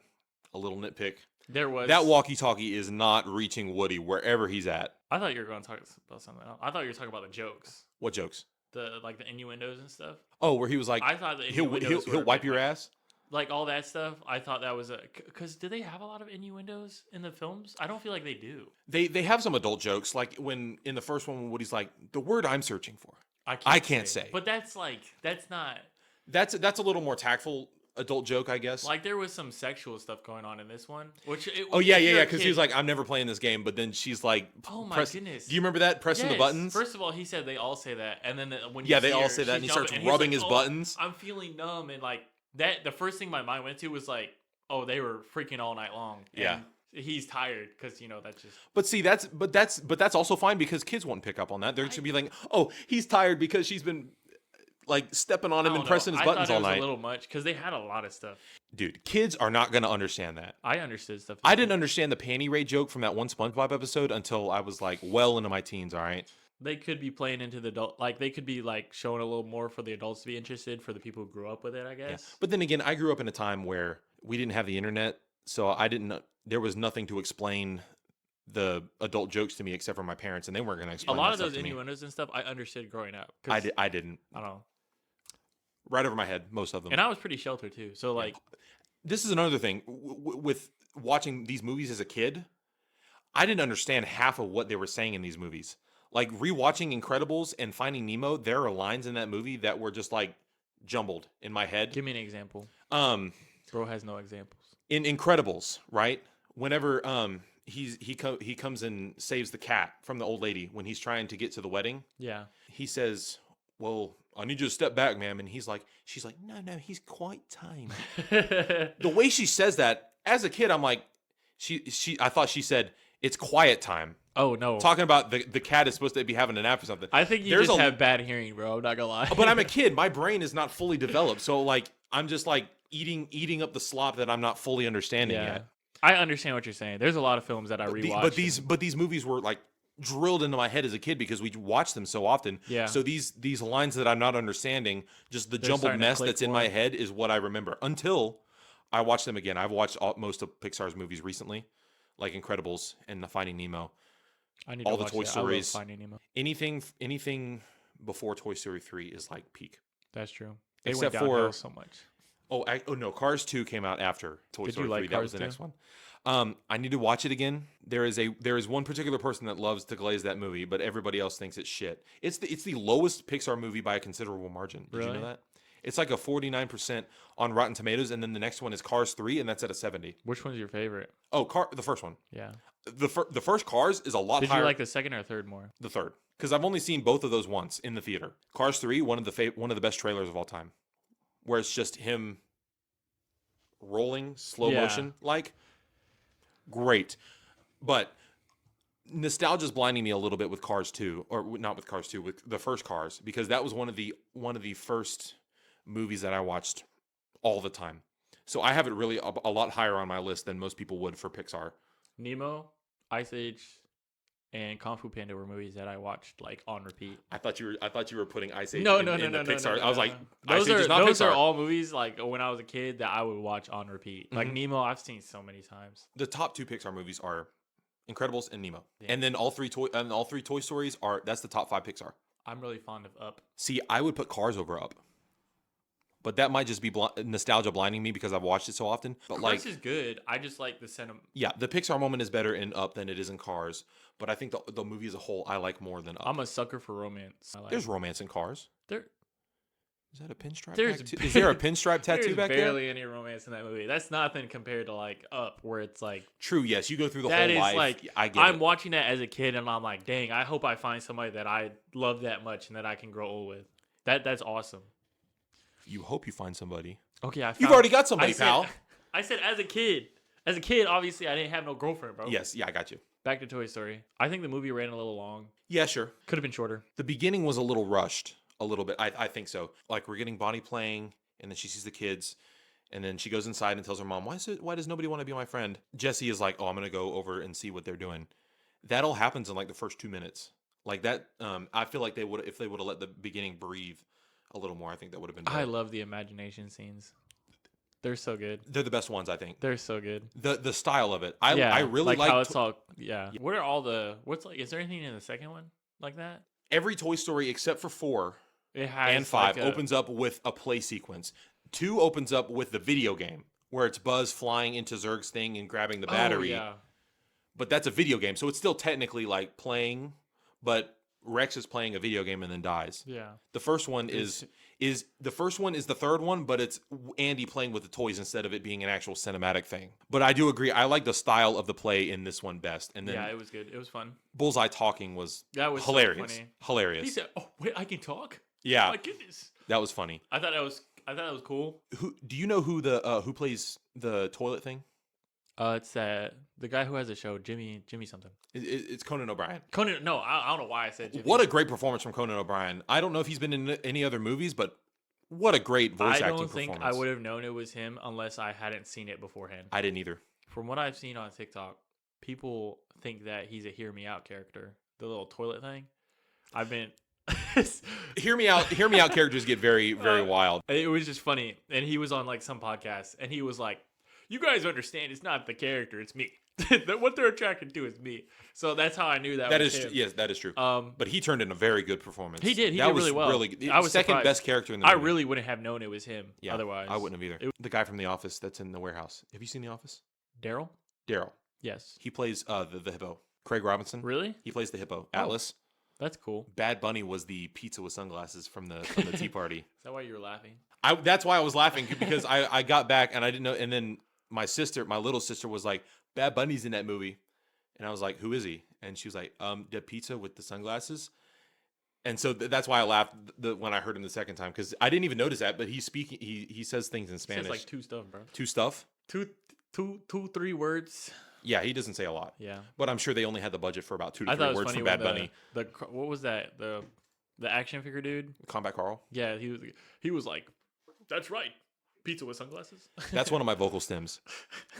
a little nitpick. There was that walkie-talkie is not reaching Woody wherever he's at. I thought you were going to talk about something else. I thought you were talking about the jokes. What jokes? The innuendos and stuff. Oh, where he was like, I thought he'll wipe your ass. Like all that stuff, I thought that was because do they have a lot of innuendos in the films? I don't feel like they do. They have some adult jokes, like when in the first one, when Woody's like, the word I'm searching for, I can't say. But that's not. That's a little more tactful adult joke, I guess. Like, there was some sexual stuff going on in this one, which because he was like, I'm never playing this game, but then she's like, oh my goodness, do you remember that pressing the buttons? First of all, he said they all say that, and then when they all say that, and he starts rubbing his buttons. I'm feeling numb, and like that. The first thing my mind went to was like, oh, they were freaking all night long. And he's tired because that's just. But see, that's also fine because kids won't pick up on that. They're just gonna be like, oh, he's tired because she's been like stepping on him and pressing his buttons all night. A little much because they had a lot of stuff. Dude, kids are not gonna understand that. I understood stuff. I didn't understand the panty raid joke from that one SpongeBob episode until I was like well into my teens. All right. They could be playing into the adult, like they could be like showing a little more for the adults to be interested, for the people who grew up with it, I guess. Yeah. But then again, I grew up in a time where we didn't have the internet, so there was nothing to explain the adult jokes to me except for my parents, and they weren't going to explain. A lot of those innuendos and stuff I understood growing up. I didn't. I don't know. Right over my head, most of them. And I was pretty sheltered too. So like, This is another thing with watching these movies as a kid. I didn't understand half of what they were saying in these movies. Like rewatching Incredibles and Finding Nemo, there are lines in that movie that were just like jumbled in my head. give me an example. Um, Bro has no examples. in Incredibles, right? Whenever he comes and saves the cat from the old lady when he's trying to get to the wedding, Yeah. he says, "Well, I need you to step back, ma'am." And she's like, "No, he's quite tame." The way she says that, as a kid, I'm like, I thought she said it's quiet time. Oh no. Talking about the cat is supposed to be having a nap or something. I think you just have bad hearing, bro. I'm not gonna lie. But I'm a kid. My brain is not fully developed, so like I'm just like eating up the slop that I'm not fully understanding yet. I understand what you're saying. There's a lot of films that I rewatched. But these movies were like drilled into my head as a kid because we watched them so often. Yeah. So these lines that I'm not understanding, just the jumbled starting to mess click that's in more. my head is what I remember until I watched them again. I've watched most of Pixar's movies recently, like Incredibles and Finding Nemo. I need all to the watch Toy that. Stories. I love Finding Nemo. Anything before Toy Story 3 is like peak. That's true. They Except went downhill for so much. Oh no, Cars 2 came out after Toy Did Story you like 3. That Cars was the 2? next one. I need to watch it again. There is one particular person that loves to glaze that movie, but everybody else thinks it's shit. It's the lowest Pixar movie by a considerable margin. Did you Really? know that? It's like a 49% on Rotten Tomatoes, and then the next one is Cars 3, and that's at a 70. Which one's your favorite? Oh, the first one. Yeah. The first Cars is a lot Did higher. you like the second or third more? The third? Because I've only seen both of those once in the theater. Cars 3, one of the best trailers of all time, where it's just him rolling slow motion like. Great. But nostalgia's blinding me a little bit with Cars 2, or not with Cars 2, with the first Cars, because that was one of the first movies that I watched all the time. So I have it really a lot higher on my list than most people would for Pixar. Nemo, Ice Age, and Kung Fu Panda were movies that I watched like on repeat. I thought you were putting Ice Age No, in the Pixar. I was like, those Ice Age is not those Pixar. are all movies like when I was a kid that I would watch on repeat. Like Mhm. Nemo, I've seen so many times. The top two Pixar movies are Incredibles and Nemo, Yeah. and then all three Toy Stories that's the top 5 Pixar. I'm really fond of Up. See, I would put Cars over Up, but that might just be nostalgia blinding me because I've watched it so often. But Cars is good. I just like the cinema. yeah, the Pixar moment is better in Up than it is in Cars. But I think the movie as a whole I like more than Up. I'm a sucker for romance. There's romance in Cars. There, Is that a pinstripe There's tattoo? Is there a pinstripe tattoo there's back there? barely any romance in that movie. That's nothing compared to like Up, where it's like True, yes. You go through the that whole is life. like I get I'm it. watching that as a kid and I'm like, dang, I hope I find somebody that I love that much and that I can grow old with. That's awesome. You hope you find somebody. Okay, You've already got somebody, pal. I said as a kid. As a kid, obviously, I didn't have no girlfriend, bro. Yes, yeah, I got you. Back to Toy Story. I think the movie ran a little long. Yeah, sure. Could have been shorter. The beginning was a little rushed, a little bit. I think so. Like we're getting Bonnie playing, and then she sees the kids, and then she goes inside and tells her mom, "Why does nobody want to be my friend?" Jessie is like, "Oh, I'm gonna go over and see what they're doing." That all happens in like the first 2 minutes. Like that. I feel like if they would have let the beginning breathe a little more, I think that would have been better. I love the imagination scenes. They're so good. They're the best ones, I think. They're so good. The style of it. I really like how like it's all. Yeah. What are all the? What's like? Is there anything in the second one like that? every Toy Story except for 4 It has and 5 like opens up with a play sequence. 2 opens up with the video game where it's Buzz flying into Zurg's thing and grabbing the battery. Oh, yeah. But that's a video game, so it's still technically like playing, but Rex is playing a video game and then dies. Yeah. The first one is the third one, but it's Andy playing with the toys instead of it being an actual cinematic thing. But I do agree, I like the style of the play in this one best. And then Yeah, it was good. It was fun. Bullseye talking was That was so hilarious. funny. Hilarious. He said, "Oh wait, I can talk." Yeah. Oh my goodness. That was funny. I thought that was cool. Who do you know who plays the toilet thing? It's the guy who has a show, Jimmy something. It's Conan O'Brien. Conan. No, I don't know why I said Jimmy. What a great performance from Conan O'Brien. I don't know if he's been in any other movies, but what a great voice I acting don't think performance. I would have known it was him unless I hadn't seen it beforehand. I didn't either. From what I've seen on TikTok, people think that he's a Hear Me Out character. The little toilet thing. I've been. Hear me out characters get very, very wild. It was just funny, and he was on like some podcast, and he was like, you guys understand it's not the character, it's me. What they're attracted to is me. So that's how I knew that was him. Yes, that is true. Um, But he turned in a very good performance. he did. He That did was really well. really good. I was Second surprised. best character in the I movie. really wouldn't have known it was him Yeah, otherwise. I wouldn't have either. The guy from The Office that's in the warehouse. Have you seen The Office? Daryl? Daryl. Yes. He plays the hippo. Craig Robinson. Really? He plays the hippo. Atlas. That's cool. Bad Bunny was the pizza with sunglasses from the Tea Party. Is that why you were laughing? That's why I was laughing because I got back and I didn't know. And then my little sister was like, Bad Bunny's in that movie. And I was like, who is he? And she was like, the pizza with the sunglasses. And so that's why I laughed when I heard him the second time, because I didn't even notice that. But he's speaking. He says things in Spanish. It's like two stuff, bro. Two stuff. Two, 3 words. Yeah, he doesn't say a lot. Yeah. But I'm sure they only had the budget for about 2 to I 3 thought it was words funny for when Bad Bunny. what was that? The action figure dude? Combat Carl. Yeah, he was like, that's right. Pizza with sunglasses. That's one of my vocal stems.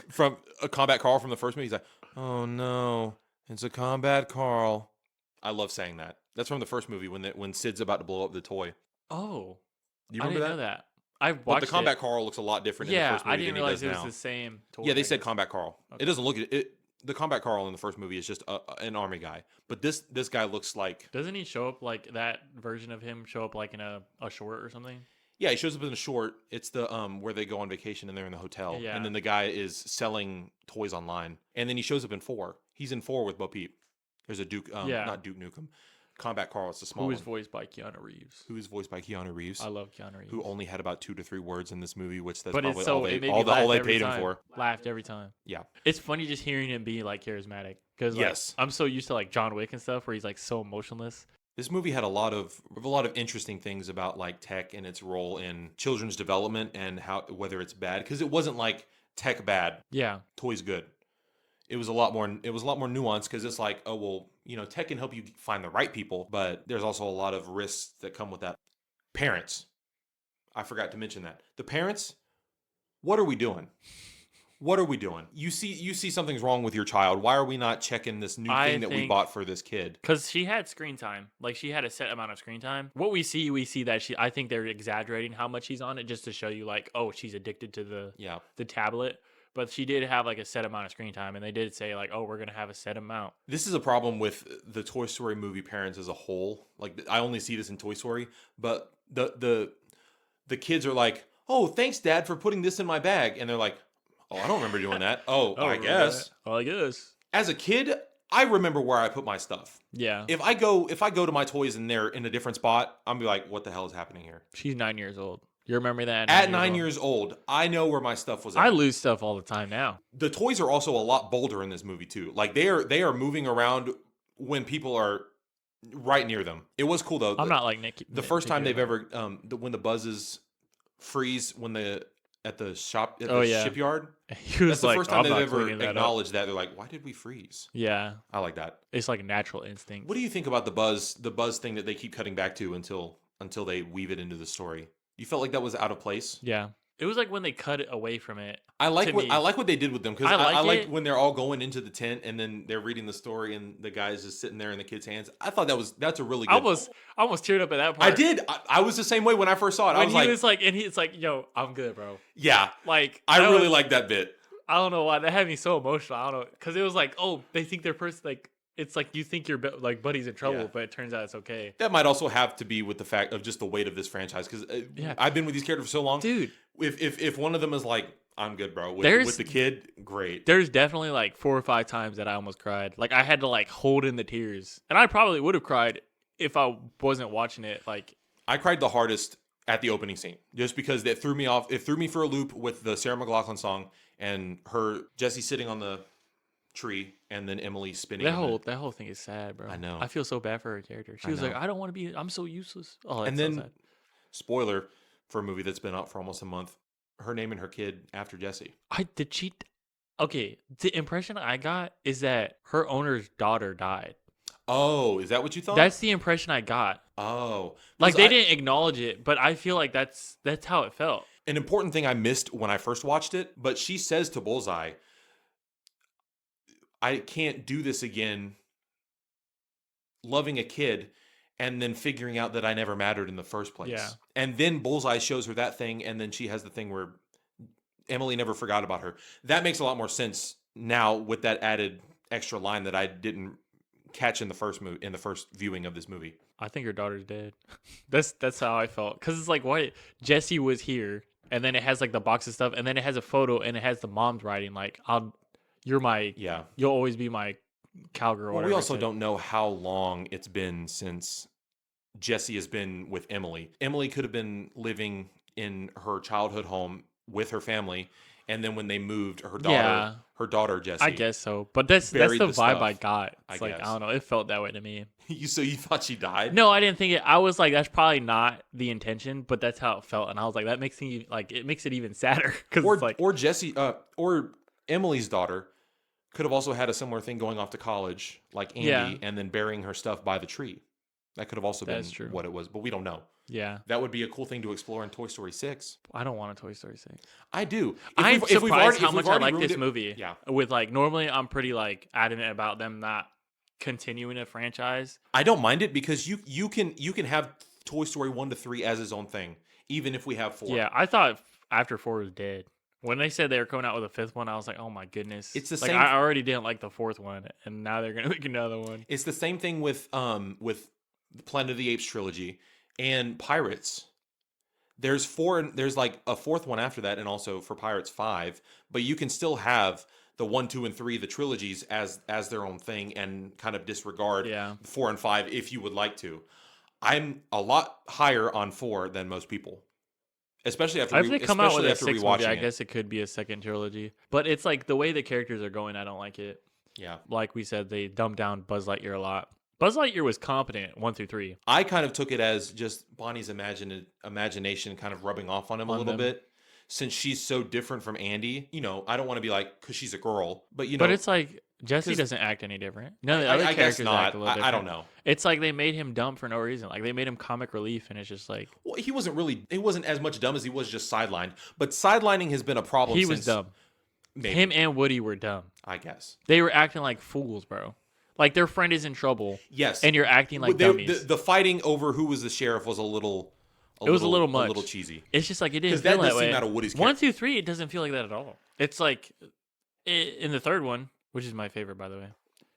From a Combat Carl from the first movie. He's like, oh no, it's a Combat Carl. I love saying that. That's from the first movie when Sid's about to blow up the toy. Oh. Do you I remember didn't that? know that. I watched But the Combat Carl looks a lot different in the first movie I didn't than he realize does it was now. the same toy. Yeah, they I said guess. Combat Carl. Okay. It doesn't look it. The Combat Carl in the first movie is just an army guy, but this guy looks like. Doesn't he show up like that version of him show up like in a short or something? Yeah, he shows up in a short. It's the where they go on vacation and they're in the hotel, Yeah. and then the guy is selling toys online, and then he shows up in 4. He's in 4 with Bo Peep. There's a Duke, not Duke Nukem, Combat Carl. It's the small Who is one. voiced by Keanu Reeves? Who is voiced by Keanu Reeves? I love Keanu Reeves. Who only had about 2 to 3 words in this movie, which that's But probably it's so all it they made me laugh all they every paid him time. for. Laughed every time. Yeah. It's funny just hearing him be like charismatic because Yes. I'm so used to like John Wick and stuff where he's like so emotionless. This movie had a lot of interesting things about like tech and its role in children's development and whether it's bad, because it wasn't like tech bad, Yeah. toys good. It was a lot more nuanced, because it's like, oh well, tech can help you find the right people, but there's also a lot of risks that come with that. Parents, I forgot to mention that. The parents, what are we doing? What are we doing? You see something's wrong with your child. Why are we not checking this new thing that we bought for this kid? Because she had screen time. Like, she had a set amount of screen time. What we see that I think they're exaggerating how much she's on it just to show you, like, oh, she's addicted to the tablet. But she did have, like, a set amount of screen time. And they did say, like, oh, we're going to have a set amount. This is a problem with the Toy Story movie parents as a whole. Like, I only see this in Toy Story. But the kids are like, oh, thanks, Dad, for putting this in my bag. And they're like, oh, I don't remember doing that. Oh, I guess. Well, I guess. As a kid, I remember where I put my stuff. Yeah. If I go to my toys and they're in a different spot, I'm be like, what the hell is happening here? She's 9 years old. You remember that? At 9 years old, I know where my stuff was at. I lose stuff all the time now. The toys are also a lot bolder in this movie too. Like they are moving around when people are right near them. It was cool though. I'm not like Nick. The first time they've ever when the buzzes freeze at the shipyard. He was That's the like, first time I'm they've not ever cleaning that up. acknowledged that. They're like, why did we freeze? Yeah. I like that. It's like natural instinct. What do you think about the buzz thing that they keep cutting back to until they weave it into the story? You felt like that was out of place? Yeah. It was like when they cut it away from it. I like what they did with them, because I I like it. when they're all going into the tent and then they're reading the story and the guy's just sitting there in the kid's hands. I thought that's a really good. I almost teared up at that part. I did. I was the same way when I first saw it. When I was like, and he's like, yo, I'm good, bro. Yeah. Like, I really like that bit. I don't know why that had me so emotional. I don't know, because it was like, oh, they think they're like. It's like you think your like buddy's in trouble, Yeah. but it turns out it's okay. That might also have to be with the fact of just the weight of this franchise, because I've been with these characters for so long, dude. If one of them is like, I'm good, bro, with the kid, great. There's definitely like 4 or 5 times that I almost cried. Like I had to like hold in the tears, and I probably would have cried if I wasn't watching it. Like I cried the hardest at the opening scene, just because that threw me off. It threw me for a loop with the Sarah McLachlan song and Jesse sitting on the tree and then Emily spinning. that whole thing is sad, bro. I know. I feel so bad for her character. She was like, I don't want to be. I'm so useless. Oh, that's and then so sad. spoiler for a movie that's been out for almost a month. Her naming her kid after Jesse. Okay, the impression I got is that her owner's daughter died. Oh, is that what you thought? That's the impression I got. Oh, Like they didn't acknowledge it, but I feel like that's how it felt. An important thing I missed when I first watched it, but she says to Bullseye, I can't do this again loving a kid and then figuring out that I never mattered in the first place. Yeah. And then Bullseye shows her that thing, and then she has the thing where Emily never forgot about her. That makes a lot more sense now with that added extra line that I didn't catch in the first viewing of this movie. I think her daughter's dead. That's how I felt. Cause it's like, what? Jesse was here, and then it has like the box of stuff, and then it has a photo, and it has the mom's writing like, you're my, Yeah. you'll always be my cowgirl. Or Well, whatever we it also said. don't know how long it's been since Jesse has been with Emily. Emily could have been living in her childhood home with her family, and then when they moved, Yeah, her daughter I Jessie, guess so. But that's buried the the vibe I stuff. got. I It's like, I guess. don't know. It felt that way to me. So you thought she died? No, I didn't think it. I was like, that's probably not the intention, but that's how it felt, and I was like, that makes me like, it makes it even sadder because it's like, Or Jesse, or Emily's daughter could have also had a similar thing going off to college, like Andy, Yeah. and then burying her stuff by the tree. That could have also been That's true. what it was, but we don't know. yeah, That would be a cool thing to explore in Toy Story 6. I don't want a Toy Story 6. I do. I'm surprised how if we've much I already like ruined this it- movie. Yeah. With like, normally I'm pretty like adamant about them not continuing a franchise. I don't mind it because you can have Toy Story 1 to 3 as his own thing, even if we have 4. Yeah, I thought after 4 was dead. When they said they were coming out with a 5th one, I was like, oh my goodness. It's the like, same- I already didn't like the 4th one, and now they're gonna make another one. It's the same thing with the Planet of the Apes trilogy and Pirates. There's like a 4th one after that, and also for Pirates 5, but you can still have the 1, 2, and 3, the trilogies as their own thing, and kind of disregard Yeah. 4 and 5 if you would like to. I'm a lot higher on 4 than most people, especially after If they come out with a after 6th movie, rewatching I it. guess it could be a second trilogy. But it's like the way the characters are going, I don't like it. Yeah, Like we said, they dumbed down Buzz Lightyear a lot. Buzz Lightyear was competent 1 through 3. I kind of took it as just Bonnie's imagination kind of rubbing off on him a On little them. bit, since she's so different from Andy. You know, I don't want to be like, because she's a girl, but But it's like Jesse 'cause- doesn't act any different. None of the other I guess characters not. act a little different. I don't know. It's like they made him dumb for no reason. Like they made him comic relief, and it's just like Well, he wasn't as much dumb as he was just sidelined. But sidelining has been a problem. he since, was dumb. Maybe, Him and Woody were dumb. I guess. They were acting like fools, bro. Like their friend is in trouble, Yes, and you're acting like dummies. the fighting over who was the sheriff was a little much. a little cheesy. It's just like it didn't 'Cause that feel that does seem way. out of Woody's 1 through 3, it doesn't feel like that at all. It's like in the third one, which is my favorite, by the way.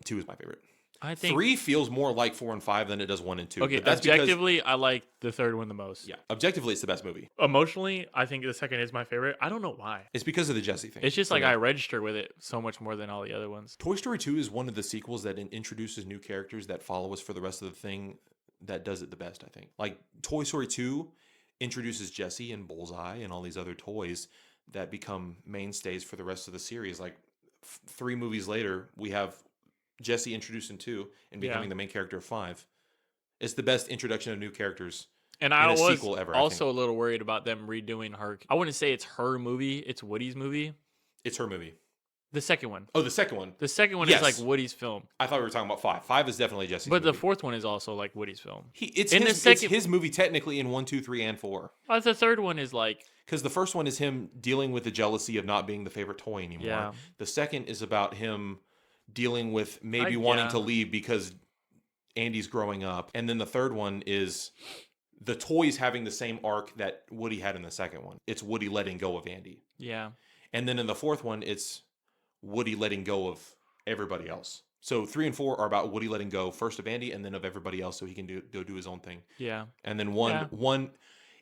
2 is my favorite. I think 3 feels more like 4 and 5 than it does 1 and 2. okay. But that's because, Objectively, I like the third one the most. yeah, objectively, it's the best movie. Emotionally, I think the second is my favorite. I don't know why. It's because of the Jesse thing. It's just for like me. I register with it so much more than all the other ones. Toy Story 2 is one of the sequels that introduces new characters that follow us for the rest of the thing that does it the best, I think. Like Toy Story 2 introduces Jesse and Bullseye and all these other toys that become mainstays for the rest of the series. Like 3 movies later, we have Jesse introduced in 2 and Yeah. becoming the main character of 5. It's the best introduction of new characters. And I a was sequel ever, I also a little worried about them redoing her. I wouldn't say it's her movie; it's Woody's movie. It's her movie. The second one. Oh, the second one. The second one Yes. is like Woody's film, I thought we were talking about 5. 5 is definitely Jesse's but the movie. fourth one is also like Woody's film. It's in the his, second- it's his movie technically in 1, 2, 3, and 4. The third one is like Because the first one is him dealing with the jealousy of not being the favorite toy anymore. Yeah. The second is about him dealing with maybe wanting yeah. to leave because Andy's growing up. And then the third one is the toys having the same arc that Woody had in the second one. It's Woody letting go of Andy. yeah. And then in the fourth one, it's Woody letting go of everybody else. So 3 and 4 are about Woody letting go first of Andy and then of everybody else so he can go do his own thing. Yeah. And then Yeah.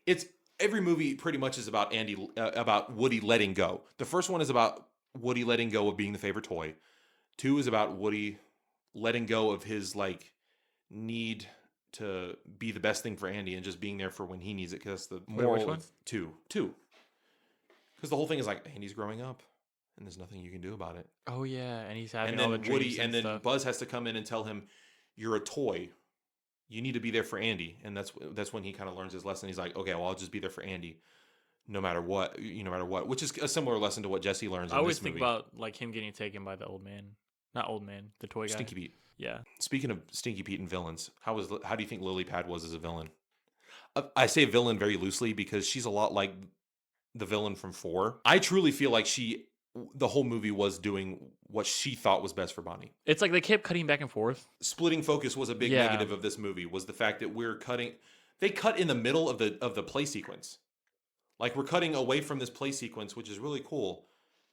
it's every movie pretty much is about about Woody letting go. The first one is about Woody letting go of being the favorite toy. 2 is about Woody letting go of his like need to be the best thing for Andy and just being there for when he needs it. Because that's the moral which one? of 2. Because the whole thing is like Andy's growing up and there's nothing you can do about it. Oh yeah, and he's having And all then the dreams Woody and then stuff. Buzz has to come in and tell him, "You're a toy. You need to be there for Andy." And that's when he kind of learns his lesson. He's like, "Okay, well, I'll just be there for Andy, no matter what. No matter what." Which is a similar lesson to what Jesse learns in I always this think movie. about like him getting taken by the old man, not old man, the toy guy. Stinky Pete. Yeah. Speaking of Stinky Pete and villains, how do you think Lily Pad was as a villain? I say villain very loosely because she's a lot like the villain from 4. I truly feel like the whole movie was doing what she thought was best for Bonnie. It's like they kept cutting back and forth. Splitting focus was a big Yeah. negative of this movie, was the fact that they cut in the middle of the play sequence. Like we're cutting away from this play sequence, which is really cool,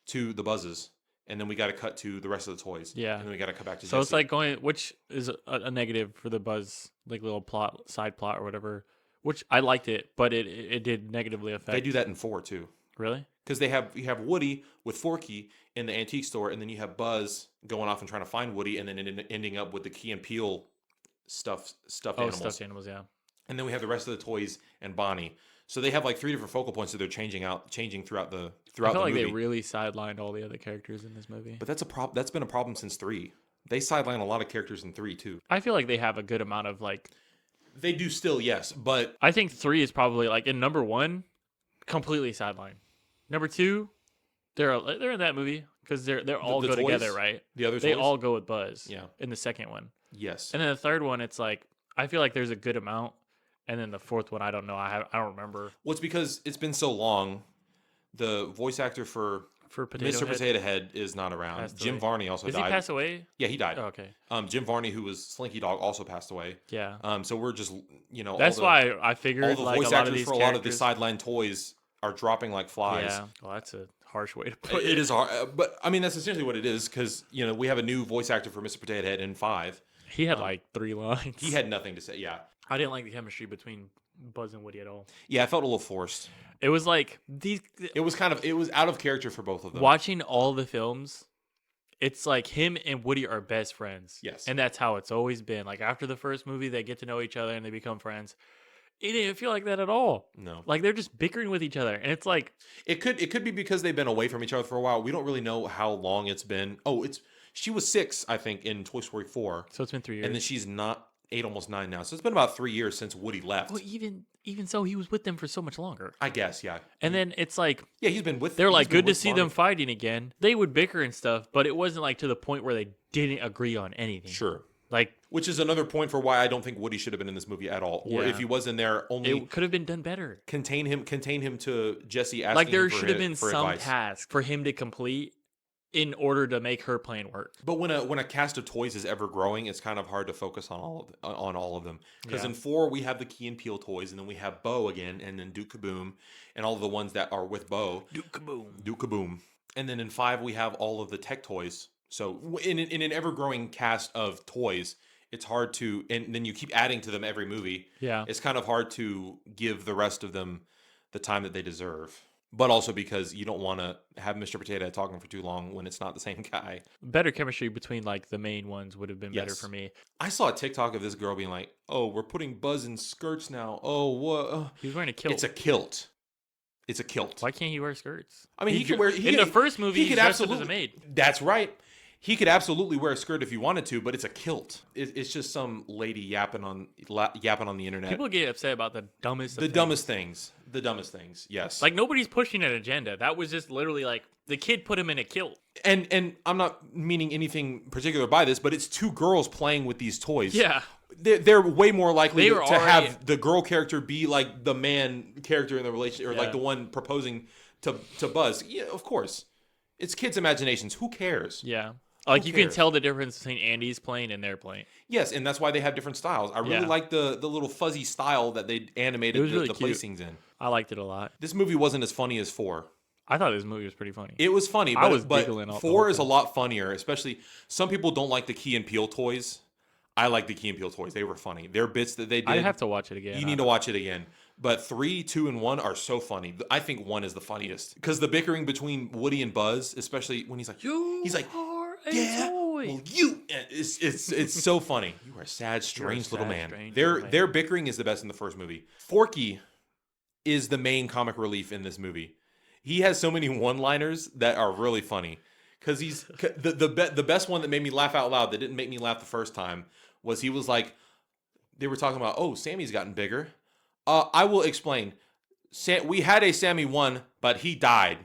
to the buzzes, and then we got to cut to the rest of the toys. Yeah. And then we got to cut back to So Jesse. it's like going, which is a negative for the Buzz, like little plot, side plot or whatever. Which I liked it, but it did negatively affect. They do that in 4 too. Really? Because you have Woody with Forky in the antique store, and then you have Buzz going off and trying to find Woody, and then ending up with the Key and Peele stuffed animals. Stuffed animals, yeah. And then we have the rest of the toys and Bonnie. So they have like 3 different focal points that they're changing throughout the I feel like movie. they really sidelined all the other characters in this movie. But that's been a problem since 3. They sideline a lot of characters in 3 too. I feel like they have a good amount of like. They do still, yes, but I think 3 is probably like in number 1, completely sidelined. Number 2, they're in that movie because they're all the go toys? together, right? The other They toys? all go with Buzz. Yeah. In the second one, Yes. and then the third one, it's like I feel like there's a good amount, and then the fourth one, I don't know. I don't remember. Well, it's because it's been so long. The voice actor for Potato Mr. Head. Potato Head is not around. Passed Jim away. Varney also Does died. he pass away? Yeah, he died. Oh, okay. Jim Varney, who was Slinky Dog, also passed away. Yeah. So we're just That's why I figured all the like voice a lot of actors these for a characters. lot of the sideline toys are dropping like flies. Yeah. Well, that's a harsh way to put It is hard, but I mean that's essentially what it is because we have a new voice actor for Mr. Potato Head in 5. He had like 3 lines. He had nothing to say. Yeah, I didn't like the chemistry between Buzz and Woody at all. yeah, I felt a little forced. It was like these. It was out of character for both of them. Watching all the films, it's like him and Woody are best friends. Yes. And that's how it's always been. Like after the first movie, they get to know each other and they become friends. It didn't feel like that at all. No. Like they're just bickering with each other. And it's like It could be because they've been away from each other for a while. We don't really know how long it's been. Oh, she was 6, I think, in Toy Story 4. so it's been 3 years. And then she's not 8, almost 9 now. So it's been about 3 years since Woody left. well, even so, he was with them for so much longer. I guess, yeah. And then it's like Yeah, he's been with they're he's like been good to with see Barney. them fighting again. They would bicker and stuff, but it wasn't like to the point where they didn't agree on anything. Sure. Like Which is another point for why I don't think Woody should have been in this movie at all. Or Yeah. if he was in there, only it could have been done better. contain him to Jesse asking Like there him for should have been for some advice. task for him to complete in order to make her plan work. But when a cast of toys is ever growing, it's kind of hard to focus on all of them. Because Yeah. in 4 we have the Key and Peele toys, and then we have Bo again, and then Duke Kaboom, and all of the ones that are with Bo. Duke kaboom. Duke Kaboom. And then in 5 we have all of the tech toys. So in an ever growing cast of toys, it's hard to, and then you keep adding to them every movie. Yeah. It's kind of hard to give the rest of them the time that they deserve. But also because you don't want to have Mr. Potato Head talking for too long when it's not the same guy. Better chemistry between like the main ones would have been better Yes. for me. I saw a TikTok of this girl being like, "Oh, we're putting Buzz in skirts now. Oh, what? He was wearing a kilt. It's a kilt. It's a kilt. Why can't he wear skirts? I mean, he could wear. In the first movie, he he could dressed up as absolutely. a maid. That's right. He could absolutely wear a skirt if he wanted to, but it's a kilt. It's just some lady yapping on the internet. People get upset about the dumbest. The dumbest things. The dumbest things. Yes. Like nobody's pushing an agenda. That was just literally like the kid put him in a kilt. And I'm not meaning anything particular by this, but it's 2 girls playing with these toys. Yeah. They're way more likely They to were already- have the girl character be like the man character in the relationship, or like Yeah. the one proposing to Buzz. Yeah, of course. It's kids' imaginations. Who cares? Yeah. Like Who you can cares? tell the difference between Andy's playing and their playing. Yes, and that's why they have different styles. I really Yeah. like the little fuzzy style that they animated It was the, really the cute. placings in. I liked it a lot. This movie wasn't as funny as 4. I thought this movie was pretty funny. It was funny, I but, was but giggling all the 4 whole is a time. lot funnier, especially some people don't like the Key and Peele toys. I like the Key and Peele toys. They were funny. Their bits that they did. I'd have to watch it again. You need to watch it again. But 3, 2, and 1 are so funny. I think 1 is the funniest because the bickering between Woody and Buzz, especially when he's like, You like, are a "Yeah, toy." well, you." It's so funny. You are a sad, strange little sad, man. strange Their little man. their bickering is the best in the first movie. Forky is the main comic relief in this movie. He has so many one-liners that are really funny. Because he's the best one that made me laugh out loud that didn't make me laugh the first time was he was like, they were talking about, oh, Sammy's gotten bigger. I will explain. We had a Sammy 1, but he died.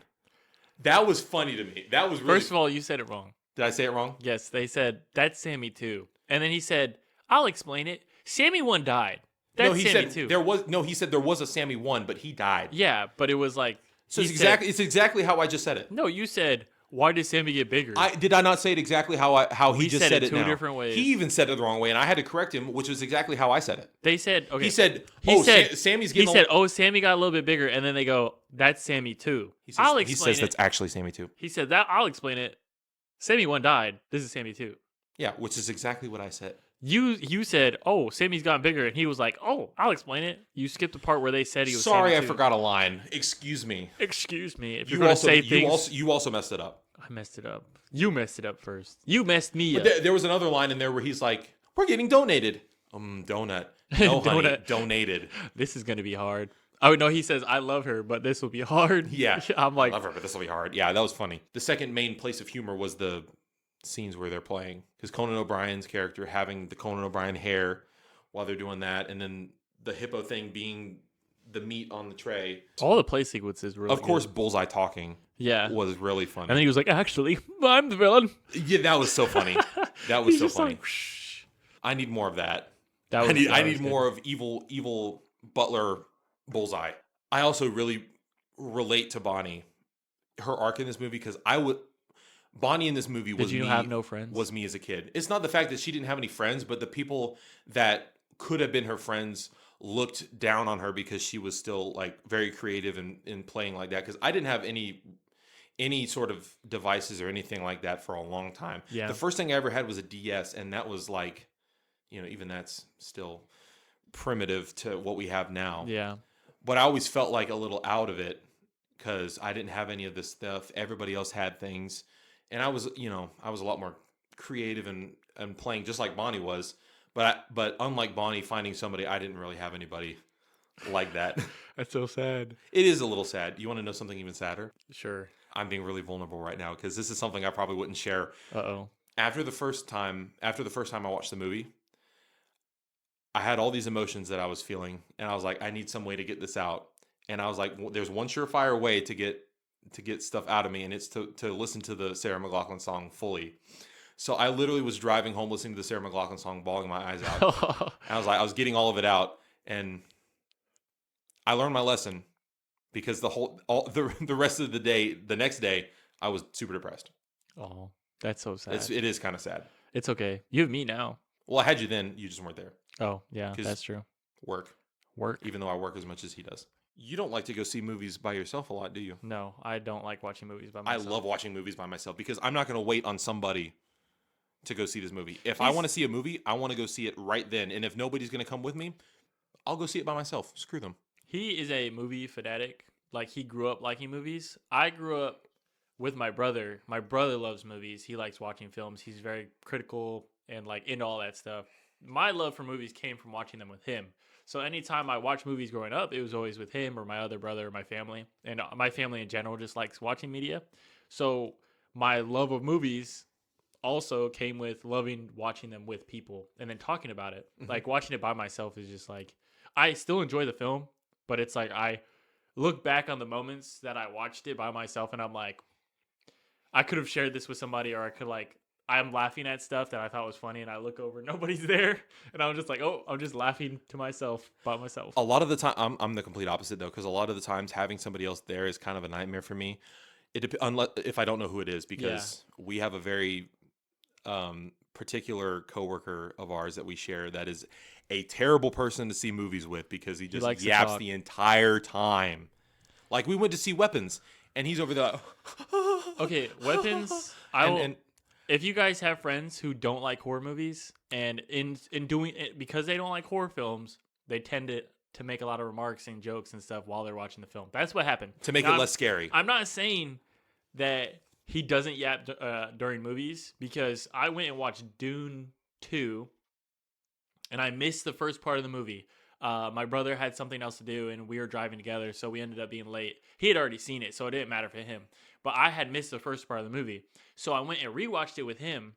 That was funny to me. That was really. First of all, you said it wrong. Did I say it wrong? Yes, they said that's Sammy 2. And then he said, I'll explain it. Sammy 1 died. That's No, he Sammy said 2. he said there was a Sammy 1, but he died. Yeah, but it was like So he it's said- exactly how I just said it. No, you said Why did Sammy get bigger? Did I not say it exactly how he We just said said it it two now? different ways. He even said it the wrong way, and I had to correct him, which was exactly how I said it. They said, okay. He said, Sammy's He getting. said, oh, Sammy got a little bit bigger, and then they go, that's Sammy too. I'll explain he says it. that's actually Sammy too. He said that. I'll explain it. Sammy 1 died. This is Sammy 2. Yeah, which is exactly what I said. You said, oh, Sammy's gotten bigger, and he was like, oh, I'll explain it. You skipped the part where they said he was Sorry, Sammy I 2. forgot a line. Excuse me. Excuse me. If you're going to say things. You also messed it up. I messed it up. You messed it up first. You messed me up. There was another line in there where he's like, we're getting donated. Donut. No, honey, donated. This is going to be hard. Oh, no, he says, I love her, but this will be hard. Yeah. I'm like, I love her, but this will be hard. Yeah, that was funny. The second main place of humor was the scenes where they're playing. Because Conan O'Brien's character having the Conan O'Brien hair while they're doing that, and then the hippo thing being the meat on the tray. all the play sequences really Of course, good. Bullseye talking Yeah. was really funny. And then he was like, actually, I'm the villain. Yeah, that was so funny. That was He's so just funny. like, shh. I need more of that. That was, I need more of evil Butler Bullseye. I also really relate to Bonnie, her arc in this movie, because Bonnie in this movie was Did you me, have no friends? was me as a kid. It's not the fact that she didn't have any friends, but the people that could have been her friends looked down on her because she was still like very creative in playing like that. Because I didn't have any sort of devices or anything like that for a long time. Yeah. The first thing I ever had was a DS, and that was like, even that's still primitive to what we have now. Yeah. But I always felt like a little out of it because I didn't have any of this stuff. Everybody else had things. And I was a lot more creative and playing just like Bonnie was. But unlike Bonnie, finding somebody, I didn't really have anybody like that. That's so sad. It is a little sad. You want to know something even sadder? Sure. I'm being really vulnerable right now because this is something I probably wouldn't share. Uh-oh. After the first time I watched the movie, I had all these emotions that I was feeling, and I was like, I need some way to get this out. And I was like, there's one surefire way to get stuff out of me, and it's to listen to the Sarah McLachlan song fully. So I literally was driving home listening to the Sarah McLachlan song, bawling my eyes out. And I was getting all of it out, and I learned my lesson because the rest of the day, the next day, I was super depressed. Oh, that's so sad. It is kind of sad. It's okay. You have me now. Well, I had you then, you just weren't there. Oh, yeah, 'Cause that's true. Work, even though I work as much as he does. You don't like to go see movies by yourself a lot, do you? No, I don't like watching movies by I myself. love watching movies by myself because I'm not going to wait on somebody to go see this movie. If I want to see a movie, I want to go see it right then. And if nobody's going to come with me, I'll go see it by myself. Screw them. He is a movie fanatic. Like, he grew up liking movies. I grew up with my brother. My brother loves movies. He likes watching films. He's very critical and, like, into all that stuff. My love for movies came from watching them with him. So anytime I watched movies growing up, it was always with him or my other brother or my family. And my family in general just likes watching media. So my love of movies also came with loving watching them with people and then talking about it. Mhm. Like, watching it by myself is just like, I still enjoy the film, but it's like I look back on the moments that I watched it by myself and I'm like, I could have shared this with somebody, or I could I'm laughing at stuff that I thought was funny and I look over, nobody's there. And I'm just like, oh, I'm just laughing to myself by myself. A lot of the time, I'm the complete opposite though, because a lot of the times having somebody else there is kind of a nightmare for me. Unless if I don't know who it is, because we have a very particular coworker of ours that we share that is a terrible person to see movies with because he just likes to yaps talk. the entire time. Like we went to see Weapons, and he's over there. Okay, Weapons. If you guys have friends who don't like horror movies, and in doing it because they don't like horror films, they tend to make a lot of remarks and jokes and stuff while they're watching the film. That's what happened. To make it less scary. I'm not saying that he doesn't yap during movies, because I went and watched Dune 2, and I missed the first part of the movie. My brother had something else to do, and we were driving together, so we ended up being late. He had already seen it, so it didn't matter for him. But I had missed the first part of the movie. So I went and rewatched it with him.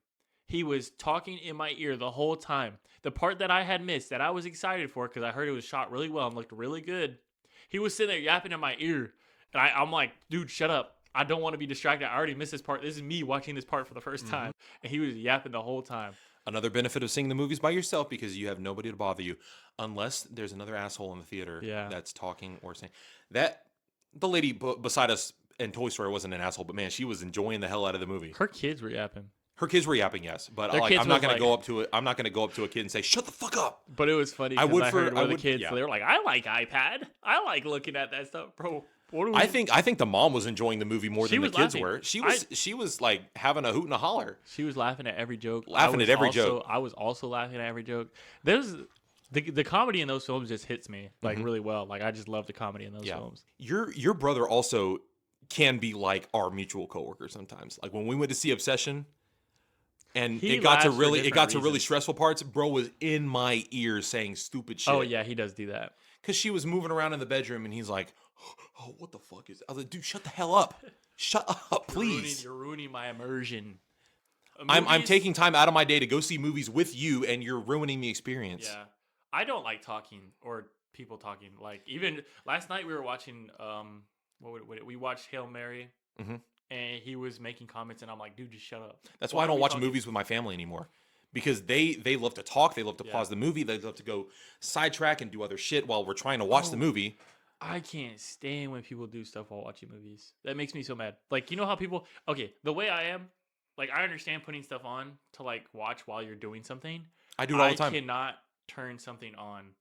He was talking in my ear the whole time. The part that I had missed, that I was excited for because I heard it was shot really well and looked really good, he was sitting there yapping in my ear. And I'm like, dude, shut up. I don't want to be distracted. I already missed this part. This is me watching this part for the first time. And he was yapping the whole time. Another benefit of seeing the movies by yourself, because you have nobody to bother you, unless there's another asshole in the theater that's talking or saying that. The lady beside us and Toy Story wasn't an asshole, but man, she was enjoying the hell out of the movie. Her kids were yapping. Her kids were yapping, yes, but Their like, kids I'm not was gonna like- go up to it. I'm not gonna go up to a kid and say, "Shut the fuck up." But it was funny. I 'cause would I for- heard I one of the would- kids. yeah. They were like, "I like iPad. I like looking at that stuff, bro." What do we? I think the mom was enjoying the movie more She than the was kids laughing. were. She was like having a hoot and a holler. She was laughing at every joke. Laughing at every joke. I was also laughing at every joke. There's the comedy in those films just hits me like really well. Like I just love the comedy in those films. Your brother also can be like our mutual coworker sometimes. Like when we went to see Obsession, and He it got to laughs for really different really reasons. stressful parts. Bro was in my ears saying stupid shit. Oh yeah, he does do that. Because she was moving around in the bedroom, and he's like, "Oh, what the fuck is?" I was like, "Dude, shut the hell up! Shut up, please." You're ruining my immersion. I'm Movies- taking time out of my day to go see movies with you, and you're ruining the experience. Yeah, I don't like talking or people talking. Like even last night we were watching we watched Hail Mary, Mhm. and he was making comments, and I'm like, dude, just shut up. That's why I are don't we watch talking- movies with my family anymore. Because they love to talk, they love to pause the movie, they love to go sidetrack and do other shit while we're trying to watch the movie. I can't stand when people do stuff while watching movies. That makes me so mad. Like, you know how people, okay, the way I am, like, I understand putting stuff on to, like, watch while you're doing something. I do it all the I time. cannot turn something on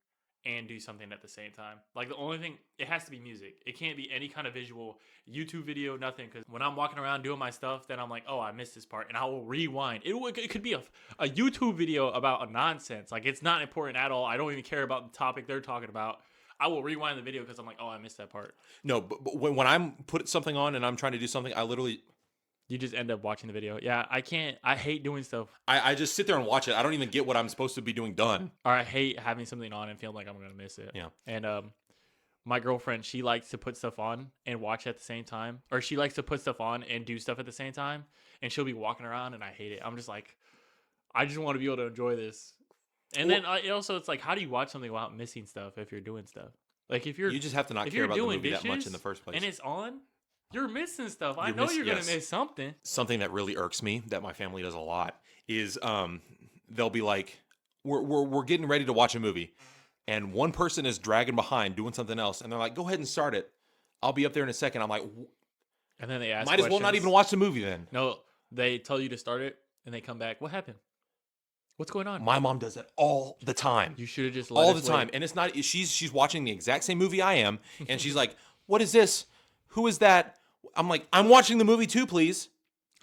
and do something at the same time. Like, the only thing, it has to be music. It can't be any kind of visual, YouTube video, nothing. Because when I'm walking around doing my stuff, then I'm like, oh, I missed this part. And I will rewind. It could be a YouTube video about a nonsense. Like, it's not important at all. I don't even care about the topic they're talking about. I will rewind the video because I'm like, oh, I missed that part. No, but when I'm putting something on and I'm trying to do something, I literally, You just end up watching the video. Yeah, I can't. I hate doing stuff. I just sit there and watch it. I don't even get what I'm supposed to be doing done. Or I hate having something on and feeling like I'm going to miss it. Yeah. And my girlfriend, she likes to put stuff on and watch at the same time. Or she likes to put stuff on and do stuff at the same time. And she'll be walking around and I hate it. I'm just like, I just want to be able to enjoy this. And then it's like, how do you watch something without missing stuff if you're doing stuff? Like if you're You just have to not if care you're about the doing movie that much dishes in the first place. and it's on, you're missing stuff. I You're know you're yes. gonna miss something. Something that really irks me that my family does a lot is they'll be like, we're getting ready to watch a movie, and one person is dragging behind doing something else, and they're like, go ahead and start it. I'll be up there in a second. I'm like, And then they ask might as well not questions. even watch the movie then. No, they tell you to start it and they come back. What happened? What's going on? My mom does that all the time. You should have just let All us the time. wait. And it's not, she's watching the exact same movie I am, and she's like, what is this? Who is that? I'm like, I'm watching the movie too, please.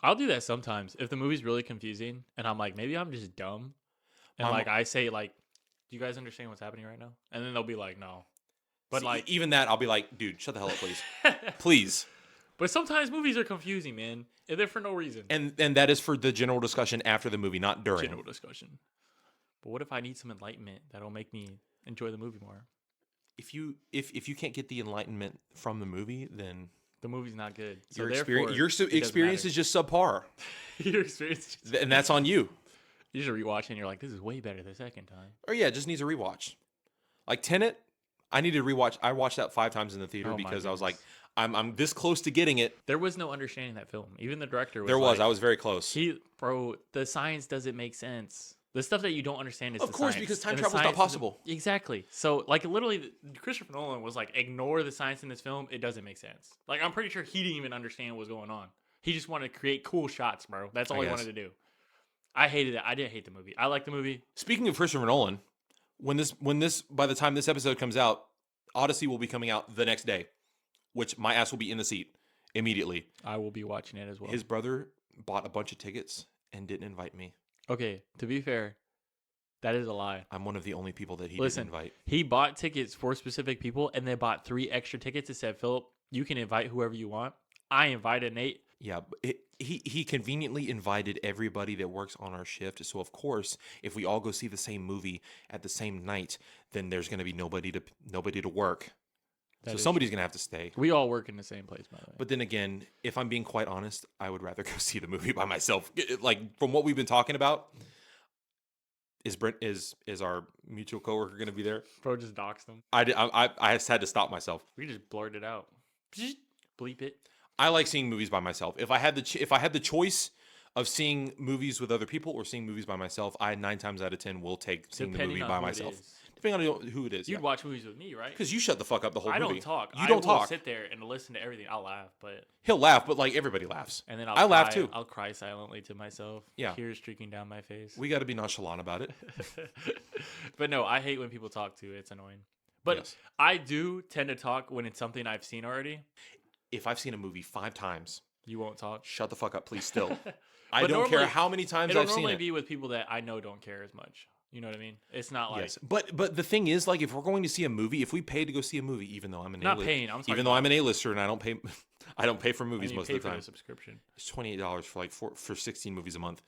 I'll do that sometimes if the movie's really confusing and I'm like, maybe I'm just dumb. And My like I say, like, do you guys understand what's happening right now? And then they'll be like, no. But See, like, even that, I'll be like, dude, shut the hell up, please. Please. but sometimes movies are confusing, man. And they're for no reason. And that is for the general discussion after the movie, not during. General discussion. But what if I need some enlightenment that'll make me enjoy the movie more? If you can't get the enlightenment from the movie, then The movie's not good. So your therefore, experience it doesn't experience matter. is just subpar, Your experience. and that's on you. You just rewatch it and you're like, this is way better the second time. Or yeah, it just needs a rewatch. Like Tenet, I needed to rewatch. I watched that 5 times in the theater Oh my because I was like, goodness. I'm this close to getting it. There was no understanding that film. Even the director was There was. like, I was very close. Bro, the science doesn't make sense. The stuff that you don't understand is Of the course, science. because time And the travel's not science possible. Exactly. So, like, literally, Christopher Nolan was like, ignore the science in this film. It doesn't make sense. Like, I'm pretty sure he didn't even understand what was going on. He just wanted to create cool shots, bro. That's all I he guess. wanted to do. I hated it. I didn't hate the movie. I liked the movie. Speaking of Christopher Nolan, when this by the time this episode comes out, Odyssey will be coming out the next day, which my ass will be in the seat immediately. I will be watching it as well. His brother bought a bunch of tickets and didn't invite me. Okay, to be fair, that is a lie. I'm one of the only people that he Listen, didn't invite. he bought tickets for specific people, and they bought 3 extra tickets and said, Philip, you can invite whoever you want. I invited Nate. Yeah, but he conveniently invited everybody that works on our shift. So of course, if we all go see the same movie at the same night, then there's going to be nobody to work. That So is somebody's going to have to stay. We all work in the same place, by the way. But then again, if I'm being quite honest, I would rather go see the movie by myself. Like from what we've been talking about, is Brent is our mutual coworker going to be there? Bro just doxed them. I just had to stop myself. We just blurted it out. Bleep it. I like seeing movies by myself. If I had the choice of seeing movies with other people or seeing movies by myself, I 9 times out of 10 will take seeing the Depending movie on by who it myself. is. Depending on who it is. You'd watch movies with me, right? Because you shut the fuck up the whole I movie. don't talk. You don't I will talk. sit there and listen to everything. I'll laugh, but He'll laugh, but like everybody laughs. and then I cry, laugh too. I'll cry silently to myself. Yeah. Tears streaking down my face. We got to be nonchalant about it. But no, I hate when people talk too. It's annoying. But Yes. I do tend to talk when it's something I've seen already. If I've seen a movie 5 times, You won't talk. shut the fuck up, please. Still, I But don't care normally- how many times It'll I've seen normally it. be with people that I know don't care as much. You know what I mean? It's not like Yes, but the thing is, like, if we're going to see a movie, if we pay to go see a movie, even though I'm an not paying. I'm talking even though about, I'm an A-lister and I don't pay, I don't pay for I movies mean, most pay of the for time. the subscription. It's $28 for like for 16 movies a month.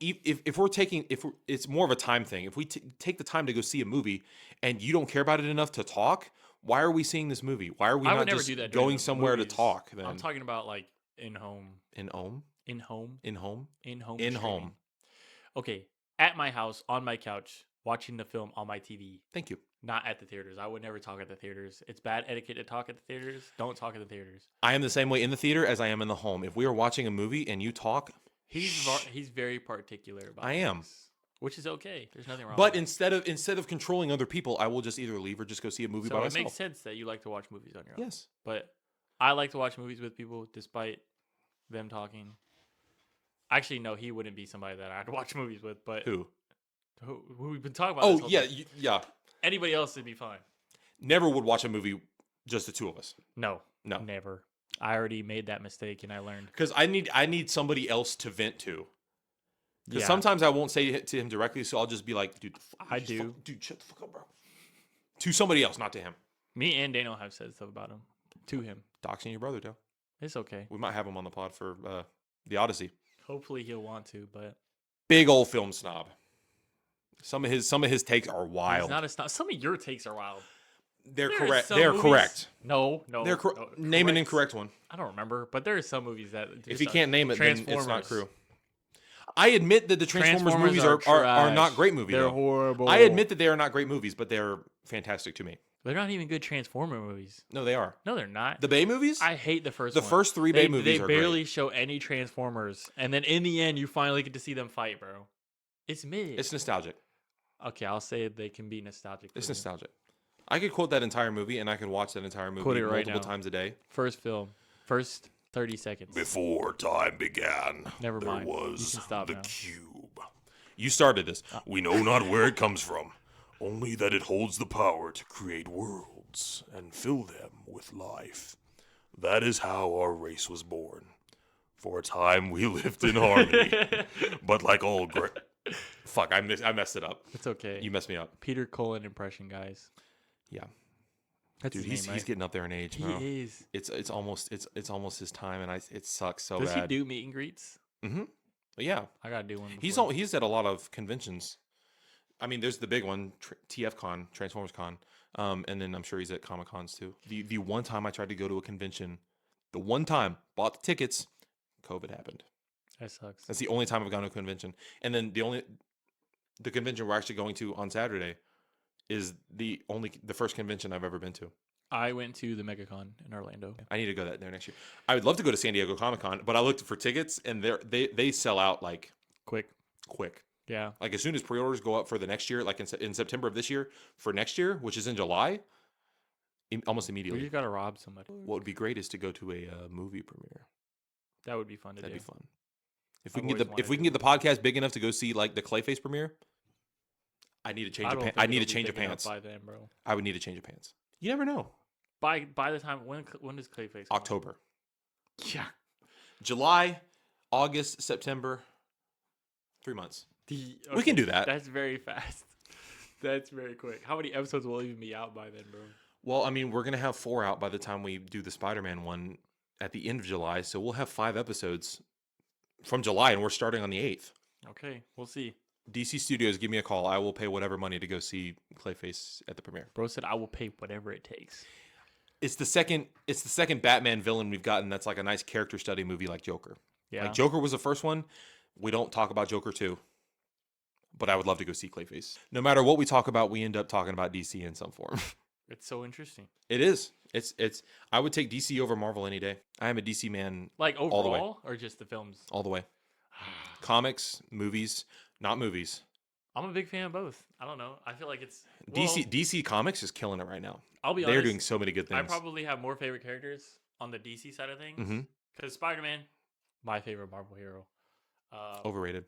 If we're taking it's more of a time thing. If we take the time to go see a movie and you don't care about it enough to talk, why are we seeing this movie? Why are we I not would never just do that during going the somewhere movies. to talk? Then I'm talking about like in home, in home, in home, in home, in home, in streaming. home. Okay, at my house on my couch watching the film on my TV. Thank you. Not at the theaters. I would never talk at the theaters. It's bad etiquette to talk at the theaters. Don't talk at the theaters. I am the same way in the theater as I am in the home. If we are watching a movie and you talk, He's very particular about. I am. things, which is okay. There's nothing wrong. But with instead of controlling other people, I will just either leave or just go see a movie so by it myself. makes sense that you like to watch movies on your own. Yes. But I like to watch movies with people, despite them talking. Actually, no, he wouldn't be somebody that I'd watch movies with. But Who? who we've been talking about. Oh this whole yeah, time. yeah. Anybody else would be fine. Never would watch a movie just the two of us. No, No. never. I already made that mistake and I learned. Because I need somebody else to vent to. Because Yeah. sometimes I won't say it to him directly, so I'll just be like, dude, I do. dude, shut the fuck up, bro. To somebody else, not to him. Me and Daniel have said stuff about him to him. Doxing your brother, Dale. It's okay. We might have him on the pod for the Odyssey. Hopefully he'll want to, but Big old film snob. Some of his takes are he's wild. not a snob. Some of your takes are wild. They're There are correct. some They're movies- correct. No, They're no, name an correct. incorrect one. I don't remember, but there are some movies that If just he are- can't name it, then it's not Transformers. true. I admit that the Transformers movies are not trash. great movies. They're though. horrible. I admit that they are not great movies, but they're fantastic to me. they're not even good Transformer movies. No, they are. No, they're not. The Bay movies? I hate the first The one. first 3 Bay They movies are barely great. show any Transformers, and then in the end, you finally get to see them fight, bro. It's mid. It's nostalgic. Okay, I'll say they can be nostalgic. It's for you. nostalgic. I could quote that entire movie, and I could watch that entire movie Quote it right multiple now. times a day. First film, first 30 seconds. Before time began, Never mind. You can stop now. cube. You started this. We know not where it comes from, only that it holds the power to create worlds and fill them with life. That is how our race was born. For a time we lived in harmony, but like all great... Fuck, I messed it up. It's okay. You messed me up. Peter Cullen impression, guys. Yeah. That's Dude, his name, right? he's getting up there in age, He bro. is. It's almost his time, and it sucks so Does bad. he do meet and greets? Mm-hmm. Yeah, I gotta do one. he's before. he's at a lot of conventions. I mean, there's the big one, TF Con, Transformers Con, and then I'm sure he's at Comic Cons too. The one time I tried to go to a convention, the one time bought the tickets, COVID happened. That sucks. That's the only time I've gone to a convention, and then the convention we're actually going to on Saturday is the first convention I've ever been to. I went to the MegaCon in Orlando. I need to go there next year. I would love to go to San Diego Comic Con, but I looked for tickets and they sell out like Quick. Yeah. Like as soon as pre-orders go up for the next year, like in September of this year for next year, which is in July, almost We immediately. just gotta rob somebody. What would be great is to go to a movie premiere. That would be fun to That'd do. be fun. If we I've can always get wanted the podcast big enough to go see like the Clayface premiere, I need a change of pants. I need a change of pants. By then, bro. I would need a change of pants. You never know. By the time when does Clayface? come out? October, Yeah. July, August, September, 3 months. We can do that. That's very fast. That's very quick. How many episodes will even be out by then, bro? Well, I mean, we're gonna have 4 out by the time we do the Spider-Man one at the end of July, so we'll have 5 episodes from July, and we're starting on the 8th. Okay, we'll see. DC Studios, give me a call. I will pay whatever money to go see Clayface at the premiere. Bro said I will pay whatever it takes. It's the second Batman villain we've gotten that's like a nice character study movie like Joker. Yeah. Like Joker was the first one. We don't talk about Joker 2. But I would love to go see Clayface. No matter what we talk about, we end up talking about DC in some form. It's so interesting. It is. It's I would take DC over Marvel any day. I am a DC man Like all the way. overall or just the films? All the way. Comics, movies, not movies. I'm a big fan of both. I don't know. I feel like it's DC Comics is killing it right now. I'll be They're honest. doing so many good I things. probably have more favorite characters on the DC side of things Mm-hmm. because Spider-Man, my favorite Marvel hero. Overrated.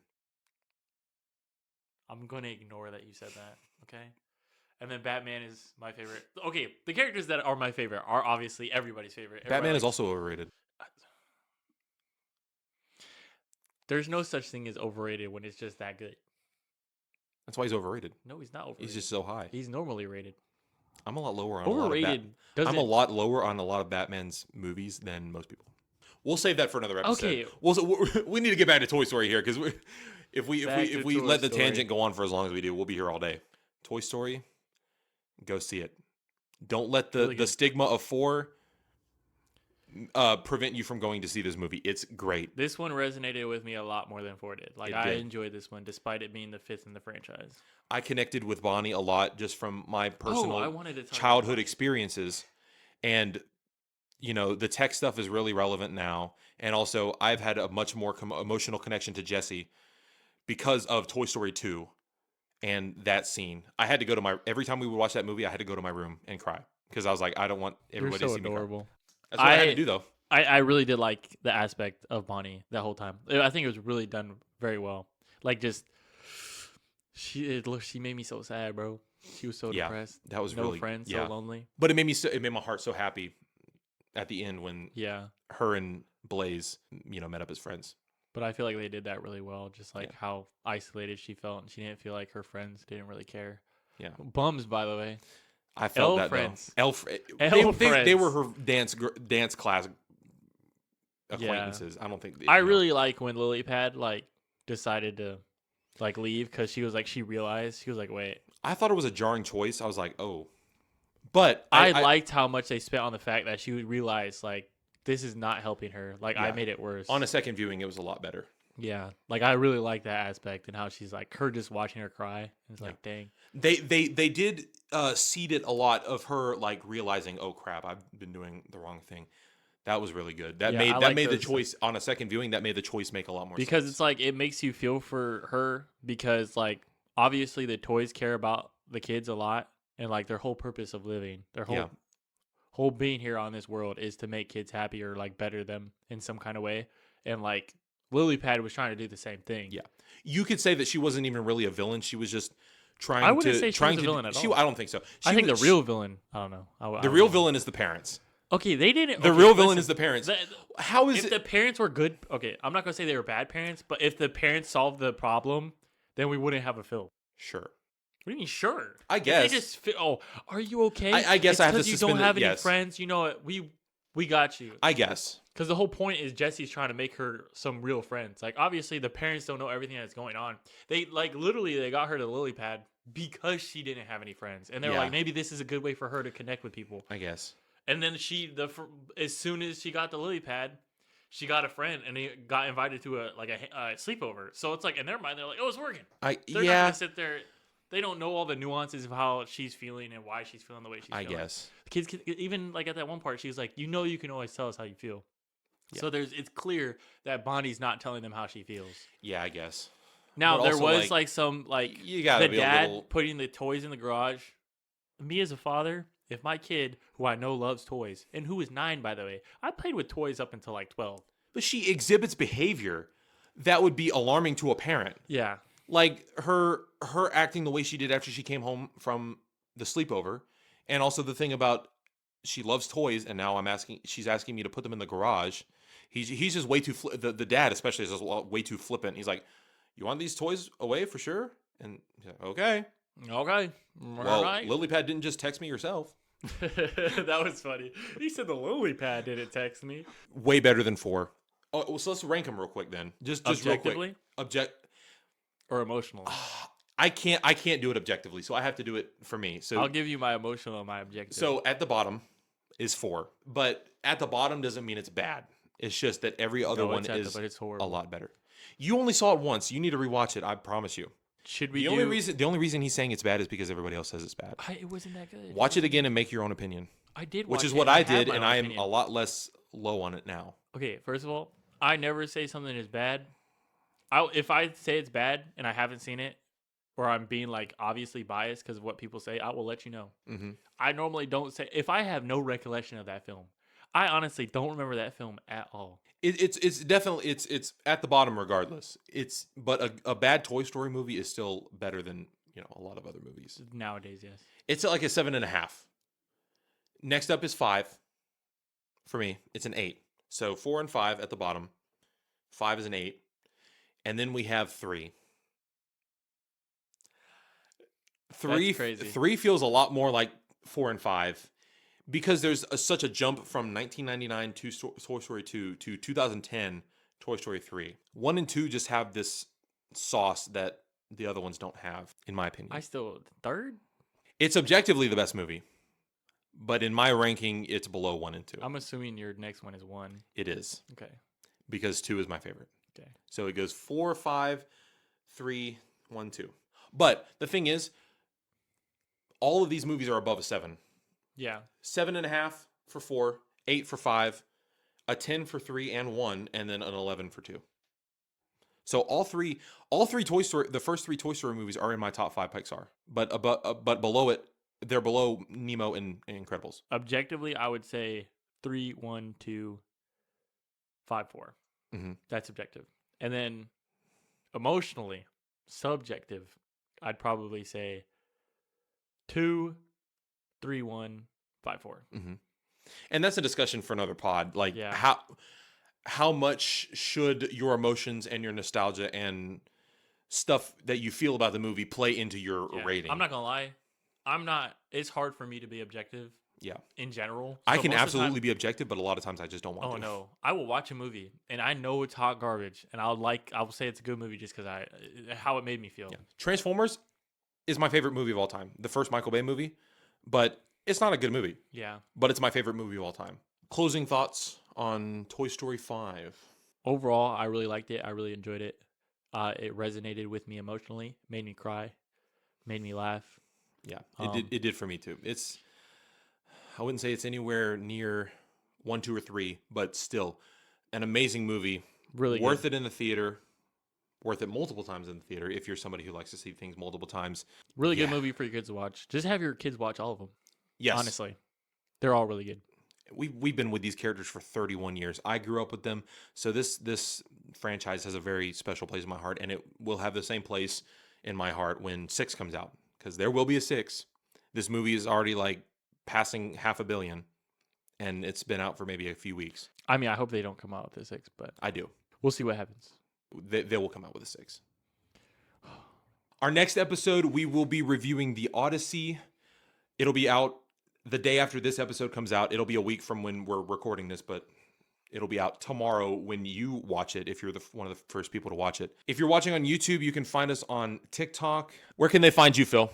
I'm gonna ignore that you said that. Okay. And then Batman is my favorite. Okay, the characters that are my favorite are obviously everybody's favorite. Batman is also overrated. There's no such thing as overrated when it's just that good. That's why he's overrated. No, he's not overrated. He's just so high. He's normally rated. I'm a lot lower on Overrated. I'm a lot lower on a lot of Batman's movies than most people. We'll save that for another episode. Okay. We need to get back to Toy Story here because if we let the Story. tangent go on for as long as we do, we'll be here all day. Toy Story, go see it. Don't let the stigma of 4 prevent you from going to see this movie. It's great. This one resonated with me a lot more than 4 did. Like, I enjoyed this one despite it being the 5th in the franchise. I connected with Bonnie a lot just from my personal childhood experiences. And, you know, the tech stuff is really relevant now. And also, I've had a much more emotional connection to Jessie because of Toy Story 2 and that scene. I had to go to every time we would watch that movie, I had to go to my room and cry because I was like, I don't want everybody to see adorable. me cry. That's what I had to do, though. I really did like the aspect of Bonnie that whole time. I think it was really done very well. Like, just she made me so sad, bro. She was so depressed. That was no really friends, so lonely. But it made my heart so happy at the end when her and Blaze, you know, met up as friends. But I feel like they did that really well. Just like how isolated she felt, and she didn't feel like her friends didn't really care. Yeah, bums, by the way. I felt that friends. They were her dance class acquaintances. I don't think I really like when Lilypad like decided to like leave because she was like she realized wait. I thought it was a jarring choice. I was like, oh, but I liked how much they spent on the fact that she would realize like this is not helping her. Like I made it worse. On a second viewing, it was a lot better. Yeah, like I really like that aspect and how she's like her just watching her cry. It's like dang. They did seed it a lot of her like realizing, oh crap, I've been doing the wrong thing. That was really good. That made the choice on a second viewing. That made the choice make a lot more sense. Because it's like it makes you feel for her because like obviously the toys care about the kids a lot and like their whole purpose of living, their whole being here on this world is to make kids happy or like better them in some kind of way. And like Lilypad was trying to do the same thing. Yeah, you could say that she wasn't even really a villain. She was just trying. I wouldn't say she was a villain at all. I don't think so. I think the real villain. I don't know. The real villain is the parents. Okay, they didn't. The real villain is the parents. How is if the parents were good? Okay, I'm not gonna say they were bad parents, but if the parents solved the problem, then we wouldn't have a film. Sure. What do you mean? Sure. I guess. They just are you okay? I guess it's I have to because you suspend don't have it, any friends. You know what? We got you. I guess. Because the whole point is Jesse's trying to make her some real friends. Like obviously the parents don't know everything that's going on. They like literally they got her to Lilypad because she didn't have any friends, and they were like maybe this is a good way for her to connect with people. I guess. And then as soon as she got the Lilypad, she got a friend and he got invited to a sleepover. So it's like in their mind they're like, oh, it's working. They're not gonna sit there. They don't know all the nuances of how she's feeling and why she's feeling the way she's feeling. I guess. The kids even like at that one part, she's like, you can always tell us how you feel. Yeah. So it's clear that Bonnie's not telling them how she feels. Yeah, I guess. Now there was like some like you gotta the dad putting the toys in the garage. Me as a father, if my kid, who I know loves toys, and who is 9 by the way, I played with toys up until like 12. But she exhibits behavior that would be alarming to a parent. Yeah. Like her acting the way she did after she came home from the sleepover, and also the thing about she loves toys, and now she's asking me to put them in the garage. He's just way too the dad especially is just way too flippant. He's like, "You want these toys away for sure?" And he's like, "Okay, well, right. Lilypad didn't just text me herself." That was funny. He said the Lilypad didn't text me. Way better than 4. Oh, well, so let's rank them real quick then. Just objectively, real quick. Or emotionally. I can't do it objectively, so I have to do it for me. So I'll give you my emotional and my objective. So at the bottom is 4, but at the bottom doesn't mean it's bad. It's just that every other one is it's a lot better. You only saw it once. You need to rewatch it. I promise you. Should we? The only reason he's saying it's bad is because everybody else says it's bad. It wasn't that good. Watch it again and make your own opinion. I did, which is what I did, and I am a lot less low on it now. Okay, first of all, I never say something is bad. If I say it's bad and I haven't seen it, or I'm being like obviously biased because of what people say, I will let you know. Mm-hmm. I normally don't say if I have no recollection of that film. I honestly don't remember that film at all. It's definitely it's at the bottom regardless. But a bad Toy Story movie is still better than a lot of other movies. Nowadays, yes. It's like a 7.5. Next up is 5. For me, it's an 8. So 4 and 5 at the bottom. 5 is an 8, and then we have 3. That's crazy. 3 feels a lot more like 4 and 5 because there's such a jump from 1999 Toy Story 2 to 2010 Toy Story 3. 1 and 2 just have this sauce that the other ones don't have, in my opinion. Third? It's objectively the best movie, but in my ranking, it's below 1 and 2. I'm assuming your next one is 1. It is. Okay. Because 2 is my favorite. Okay. So it goes 4, 5, 3, 1, 2. But the thing is, all of these movies are above a 7. Yeah. 7.5 for 4, 8 for 5, a 10 for 3 and 1, and then an 11 for 2. So all three Toy Story, the first 3 Toy Story movies are in my top 5 Pixar. But below it, they're below Nemo and Incredibles. Objectively, I would say 3, 1, 2, 5, 4. Mm-hmm. That's objective. And then emotionally, subjective, I'd probably say 2, 3, 1, 5, 4. Mm-hmm. And that's a discussion for another pod. Like Yeah. how much should your emotions and your nostalgia and stuff that you feel about the movie play into your rating? I'm not gonna lie. It's hard for me to be objective. Yeah. In general. I So can most of the absolutely time- be objective, but a lot of times I just don't want to. Oh no. I will watch a movie and I know it's hot garbage and I will say it's a good movie just because how it made me feel. Yeah. Transformers is my favorite movie of all time. The first Michael Bay movie, but it's not a good movie. Yeah. But it's my favorite movie of all time. Closing thoughts on Toy Story 5. Overall, I really liked it. I really enjoyed it. It resonated with me emotionally, made me cry, made me laugh. Yeah, it did for me too. I wouldn't say it's anywhere near 1, 2, or 3, but still an amazing movie. Really worth good. it in the theater. Worth it multiple times in the theater if you're somebody who likes to see things multiple times. Really good movie for your kids to watch. Just have your kids watch all of them. Yes, honestly, they're all really good. We've been with these characters for 31 years. I grew up with them, so this franchise has a very special place in my heart, and it will have the same place in my heart when 6 comes out, because there will be a 6. This movie is already like passing $500 million, and it's been out for maybe a few weeks. I mean, I hope they don't come out with a 6, but I do. We'll see what happens. They will come out with a 6. Our next episode, we will be reviewing The Odyssey. It'll be out the day after this episode comes out. It'll be a week from when we're recording this, but it'll be out tomorrow when you watch it, if you're one of the first people to watch it. If you're watching on YouTube, you can find us on TikTok. Where can they find you, Phil?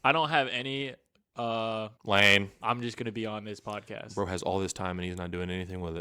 I don't have any. Lame. I'm just going to be on this podcast. Bro has all this time and he's not doing anything with it.